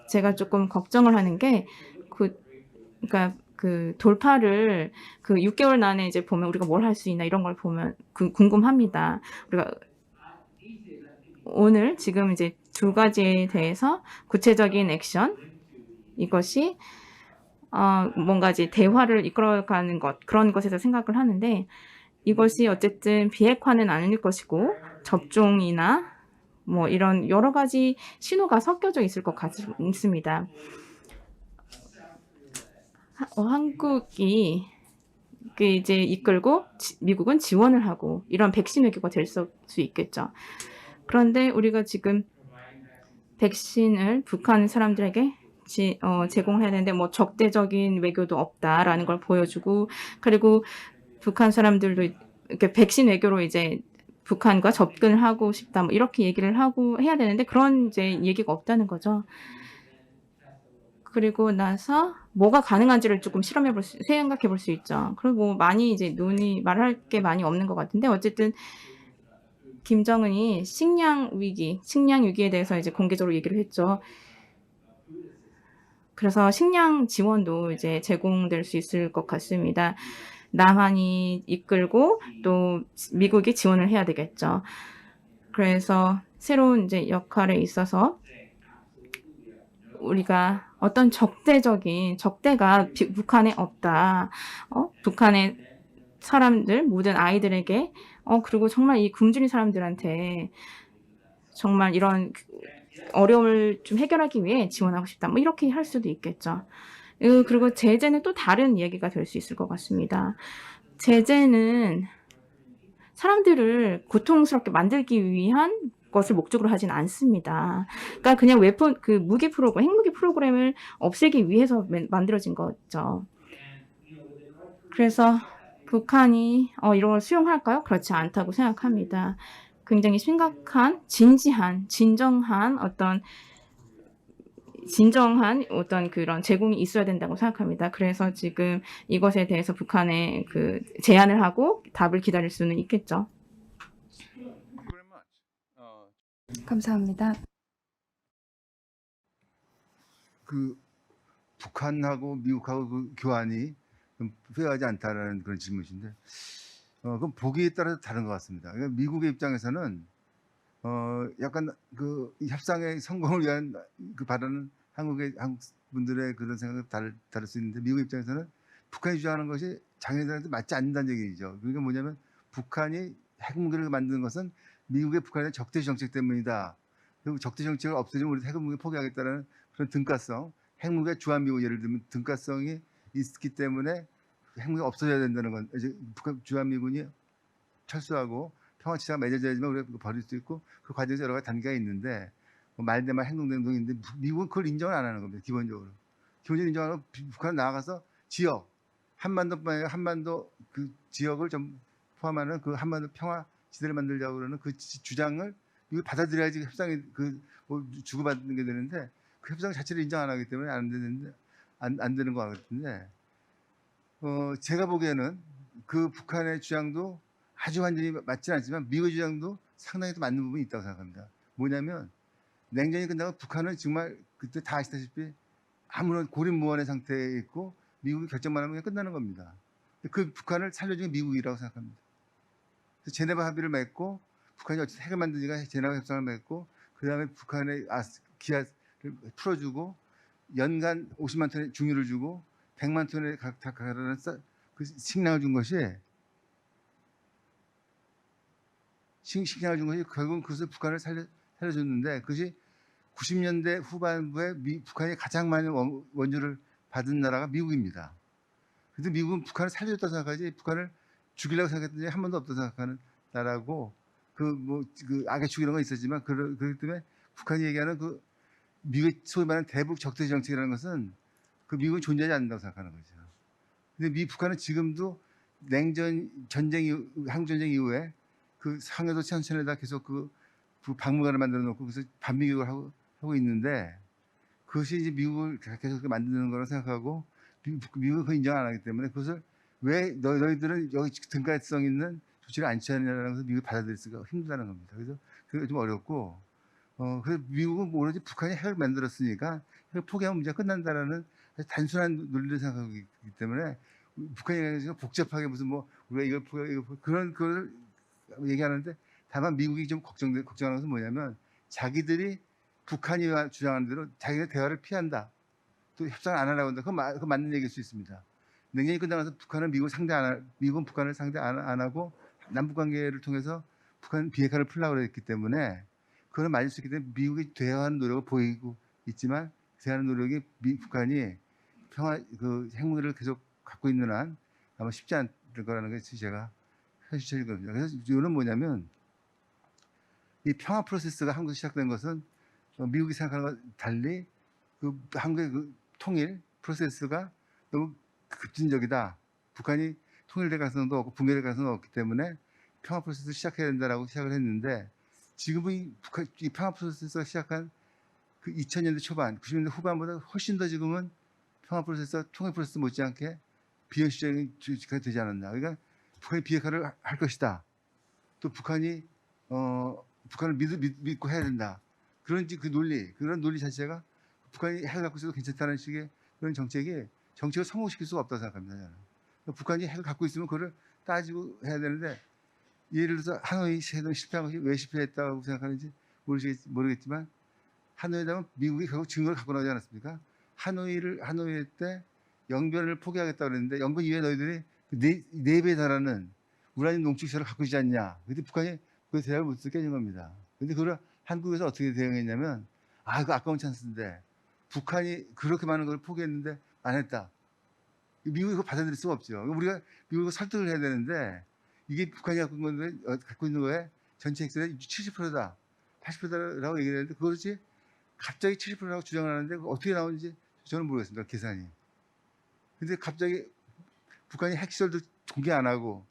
제가 조금 걱정을 하는 게 그러니까 그 돌파를 그 6개월 안에 이제 보면 우리가 뭘 할 수 있나 이런 걸 보면 궁금합니다. 우리가 오늘 지금 이제 두 가지에 대해서 구체적인 액션 이것이 뭔가 이제 대화를 이끌어가는 그런 것에서 생각을 하는데 이것이 어쨌든 비핵화는 아닐 것이고 접종이나 뭐 이런 여러 가지 신호가 섞여져 있을 것 같습니다. 한국이 이제 이끌고 미국은 지원을 하고 이런 백신 외교가 될 수 있겠죠. 그런데 우리가 지금 백신을 북한 사람들에게 제공을 해야 되는데 뭐 적대적인 외교도 없다라는 걸 보여주고 그리고 북한 사람들도 이렇게 백신 외교로 이제 북한과 접근을 하고 싶다 뭐 이렇게 얘기를 하고 해야 되는데 그런 이제 얘기가 없다는 거죠. 그리고 나서 뭐가 가능한지를 조금 생각해 볼 수 있죠. 그리고 뭐 많이 이제 말할 게 많이 없는 것 같은데 어쨌든 김정은이 식량 위기에 대해서 이제 공개적으로 얘기를 했죠. 그래서 식량 지원도 이제 제공될 수 있을 것 같습니다. 남한이 이끌고 또 미국이 지원을 해야 되겠죠. 그래서 새로운 이제 역할에 있어서 우리가 어떤 적대가 북한에 없다. 북한의 사람들, 모든 아이들에게 그리고 정말 이 굶주린 사람들한테 정말 이런 어려움을 좀 해결하기 위해 지원하고 싶다. 뭐 이렇게 할 수도 있겠죠. 그리고 제재는 또 다른 얘기가 될 수 있을 것 같습니다. 제재는 사람들을 고통스럽게 만들기 위한 것을 목적으로 하진 않습니다. 그러니까 그냥 핵무기 프로그램을 없애기 위해서 만들어진 거죠. 그래서 북한이 이런 걸 수용할까요? 그렇지 않다고 생각합니다. 굉장히 심각한, 진정한 그런 제공이 있어야 된다고 생각합니다. 그래서 지금 이것에 대해서 북한에 그 제안을 하고 답을 기다릴 수는 있겠죠. 감사합니다. 그 북한하고 미국하고 그 교환이 좀 필요하지 않다라는 그런 질문이신데, 그럼 보기에 따라서 다른 것 같습니다. 그러니까 미국의 입장에서는 약간 그 협상의 성공을 위한 그 바라는 한국 분들의 그런 생각은 다를 수 있는데, 미국 입장에서는 북한이 주장하는 것이 자기네들한테 맞지 않는다는 얘기죠. 그러니까 뭐냐면 북한이 핵무기를 만드는 것은 미국의 북한의 적대시 정책 때문이다. 그리고 적대 정책을 없애주면 우리 핵무기 포기하겠다는 그런 등가성, 핵무기의 주한미국 예를 들면 등가성이 있기 때문에 핵무기가 없어져야 된다는 건, 이제 북한 주한미군이 철수하고 평화치사가 맺어져야지만 우리가 버릴 수 있고, 그 과정에서 여러 가지 단계가 있는데, 뭐 말대말 행동대동이 있는데 미국은 그걸 인정을 안 하는 겁니다. 기본적으로 인정하고 북한은 나아가서 지역 한반도뿐만 아니라 한반도 그 지역을 좀 포함하는 그 한반도 평화 지대를 만들자고 그러는 그 주장을 미국이 받아들여야지 협상이 뭐 주고받는 게 되는데, 그 협상 자체를 인정 안 하기 때문에 안 되는 것 같은데, 제가 보기에는 그 북한의 주장도 아주 완전히 맞지는 않지만 미국의 주장도 상당히 또 맞는 부분이 있다고 생각합니다. 뭐냐면 냉전이 끝나고 북한은 정말 그때 다 아시다시피 아무런 고립무원의 상태에 있고 미국이 결정만 하면 그냥 끝나는 겁니다. 그 북한을 살려준 게 미국이라고 생각합니다. 그래서 제네바 합의를 맺고 북한이 어쨌든 핵을 만드니까 제네바 협상을 맺고, 그 다음에 북한의 기아를 풀어주고 연간 50만 톤의 중유를 주고 100만 톤의 가라는 그 식량을 준 것이 결국은 그것을 북한을 살려줬는데, 그것이 90년대 후반부에 북한이 가장 많은 원조를 받은 나라가 미국입니다. 그래서 미국은 북한을 살려줬다고 생각하지 북한을 죽이려고 생각했던 적이 한 번도 없다고 생각하는 나라고, 그 악의 죽이는 건 있었지만 그렇기 때문에 북한이 얘기하는 그 미국의 소위 말하는 대북 적대 정책이라는 것은 그 미국은 존재하지 않는다고 생각하는 거죠. 근데 북한은 지금도 한국 전쟁 이후에 그 상해도 천천에다 계속 그 박물관을 만들어 놓고 그래서 반미교육을 하고 있는데, 그것이 이제 미국을 계속 만드는 거라고 생각하고 미국은 그걸 인정 안 하기 때문에 그것을 왜 너희들은 여기 등가성 있는 조치를 안 취하느냐는 것을 미국이 받아들일 수가 힘들다는 겁니다. 그래서 그게 좀 어렵고, 그래서 미국은 오로지 북한이 핵을 만들었으니까 핵을 포기하면 문제가 끝난다라는 단순한 논리를 생각하고 있기 때문에 북한이 복잡하게 무슨 뭐 우리가 이걸 그런 걸 얘기하는데, 다만 미국이 좀 걱정하는 것은 뭐냐면 자기들이 북한이 주장하는 대로 자기네 대화를 피한다, 또 협상을 안 하려고 한다. 그건 맞는 얘기일 수 있습니다. 냉전이 끝나서 미국은 북한을 상대 안 하고 남북 관계를 통해서 북한 비핵화를 풀려고 했기 때문에 그건 맞을 수 있기 때문에 미국이 대화하는 노력을 보이고 있지만, 대화하는 노력이 북한이 핵무기를 계속 갖고 있는 한 아마 쉽지 않을 거라는 것이 제가 현실적인 겁니다. 그래서 이거는 뭐냐면 이 평화 프로세스가 한국에서 시작된 것은 미국이 생각하는 것과 달리 그 한국의 그 통일 프로세스가 너무 급진적이다. 북한이 통일될 가능성도 없고 붕괴될 가능성도 없기 때문에 평화 프로세스를 시작해야 된다라고 시작을 했는데 지금은 이 평화 프로세스가 시작한 그 2000년대 초반, 90년대 후반보다 훨씬 더 지금은 평화 프로세스와 통일 프로세스 못지않게 비현실적인 조치가 되지 않았나. 그러니까 북한이 비핵화를 할 것이다. 또 북한이 북한을 믿고 해야 된다. 그런 논리 자체가 북한이 핵을 갖고 있어도 괜찮다는 식의 그런 정책을 성공시킬 수가 없다고 생각합니다. 저는. 그러니까 북한이 핵을 갖고 있으면 그걸 따지고 해야 되는데 예를 들어서 하노이 회담이 실패한 것이 왜 실패했다고 생각하는지 모르겠지만 하노이 회담은 미국이 결국 증거를 갖고 나오지 않았습니까? 하노이 때 영변을 포기하겠다고 그랬는데 영변 이후에 너희들이 네 배에 달하는 우라늄 농축시설을 갖고 있지 않냐. 근데 북한이 그 대답을 못해서 깨진 겁니다. 근데 그걸 한국에서 어떻게 대응했냐면 그거 아까운 찬스인데 북한이 그렇게 많은 걸 포기했는데 안 했다. 미국이 그거 받아들일 수가 없죠. 우리가 미국을 설득을 해야 되는데 이게 북한이 갖고 있는 거에 전체 핵실의 70%다, 80%다라고 얘기를 했는데 그것이 갑자기 70%라고 주장을 하는데 어떻게 나오는지 저는 모르겠습니다. 계산이. 근데 갑자기 북한이 핵시설도 공개 안 하고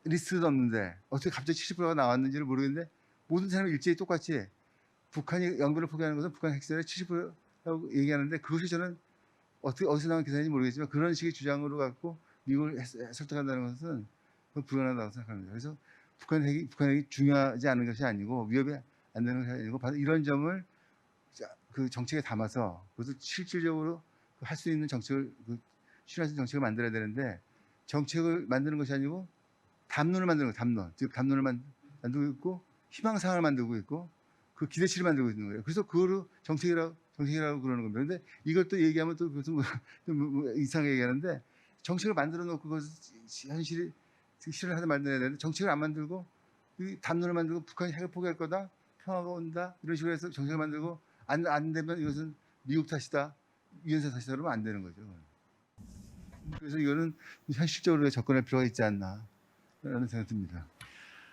리스트도 없는데 어떻게 갑자기 70%가 나왔는지를 모르겠는데 모든 사람이 일제히 똑같이 북한이 영변을 포기하는 것은 북한 핵시설의 70%라고 얘기하는데 그것이 저는 어디서 나온 계산인지 모르겠지만 그런 식의 주장으로 갖고 미국을 설득한다는 것은 불가능하다고 생각합니다. 그래서 북한 핵이 중요하지 않은 것이 아니고 위협이 안 되는 것이 아니고 바로 이런 점을 그 정책에 담아서 그것을 실질적으로 할 수 있는 정책을 실현할 수 있는 정책을 만들어야 되는데 정책을 만드는 것이 아니고 담론을 만드는 거예요. 담론. 즉 담론을 만들고 있고 희망사항을 만들고 있고 그 기대치를 만들고 있는 거예요. 그래서 그거를 정책이라고 그러는 겁니다. 그런데 이걸 또 얘기하면 또 그것은 이상하게 얘기하는데 정책을 만들어 놓고 그것을 현실이 실현을 하든 만들어야 되는데 정책을 안 만들고 이 담론을 만들고 북한이 핵을 포기할 거다, 평화가 온다 이런 식으로 해서 정책을 만들고 안 되면 이것은 미국 탓이다, 유엔사 탓이다 그러면 안 되는 거죠. 그래서 이거는 현실적으로 접근할 필요가 있지 않나 라는 생각이 듭니다.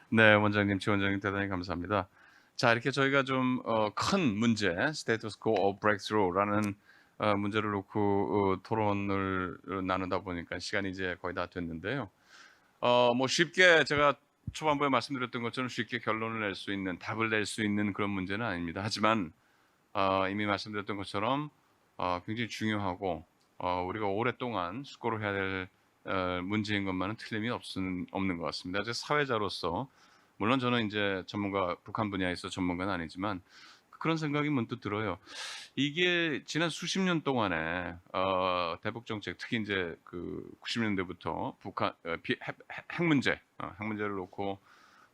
네, 원장님, 최 원장님 대단히 감사합니다. 자, 이렇게 저희가 좀 큰 문제, Status Quo or Breakthrough라는 문제를 놓고 토론을 나누다 보니까 시간이 이제 거의 다 됐는데요. 뭐 쉽게 제가 초반부에 말씀드렸던 것처럼 쉽게 결론을 낼 수 있는, 답을 낼 수 있는 그런 문제는 아닙니다. 하지만 이미 말씀드렸던 것처럼 굉장히 중요하고 우리가 오랫동안 숙고를 해야 될 문제인 것만은 틀림이 없는 것 같습니다. 이제 사회자로서 물론 저는 이제 북한 분야에서 전문가는 아니지만 그런 생각이 문득 들어요. 이게 지난 수십 년 동안에 대북 정책, 특히 이제 그 90년대부터 북한 핵 문제를 놓고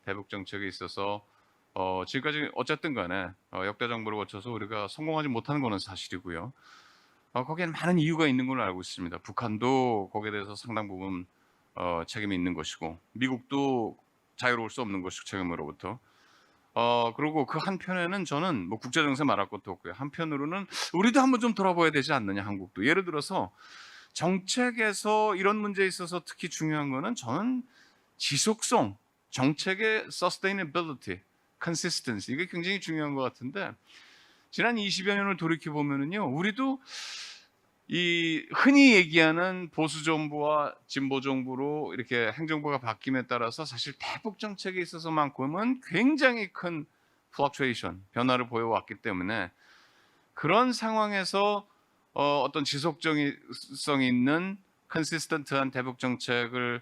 대북 정책에 있어서 지금까지 어쨌든 간에 역대 정부를 거쳐서 우리가 성공하지 못하는 것은 사실이고요. 거기에는 많은 이유가 있는 걸로 알고 있습니다. 북한도 거기에 대해서 상당 부분 책임이 있는 것이고 미국도 자유로울 수 없는 것이고 책임으로부터. 그리고 그 한편에는 저는 뭐 국제정세 말할 것도 없고요. 한편으로는 우리도 한번 좀 돌아봐야 되지 않느냐, 한국도. 예를 들어서 정책에서 이런 문제에 있어서 특히 중요한 거는 저는 지속성, 정책의 sustainability, consistency 이게 굉장히 중요한 것 같은데 지난 20여 년을 돌이켜 보면은요, 우리도 이 흔히 얘기하는 보수 정부와 진보 정부로 이렇게 행정부가 바뀜에 따라서 사실 대북 정책에 있어서만큼은 굉장히 큰 fluctuation, 변화를 보여왔기 때문에 그런 상황에서 어떤 지속성 있는 consistent한 대북 정책을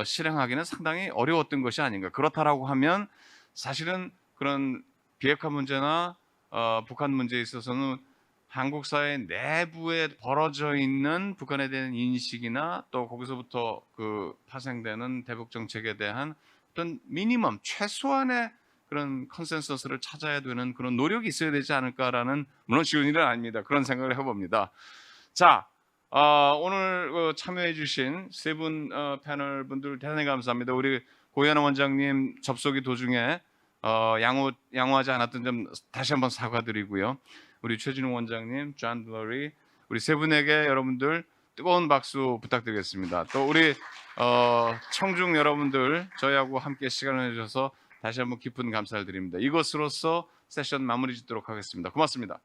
실행하기는 상당히 어려웠던 것이 아닌가. 그렇다라고 하면 사실은 그런 비핵화 문제나 북한 문제에 있어서는 한국 사회 내부에 벌어져 있는 북한에 대한 인식이나 또 거기서부터 그 파생되는 대북 정책에 대한 어떤 미니멈 최소한의 그런 컨센서스를 찾아야 되는 그런 노력이 있어야 되지 않을까라는, 물론 쉬운 일은 아닙니다. 그런 생각을 해봅니다. 자, 오늘 참여해 주신 세 분 패널 분들 대단히 감사합니다. 우리 고현아 원장님 접속이 도중에 양호하지 않았던 점 다시 한번 사과드리고요. 우리 최진웅 원장님, 존 블러리, 우리 세 분에게 여러분들 뜨거운 박수 부탁드리겠습니다. 또 우리 청중 여러분들 저희하고 함께 시간을 내주셔서 다시 한번 깊은 감사를 드립니다. 이것으로서 세션 마무리 짓도록 하겠습니다. 고맙습니다.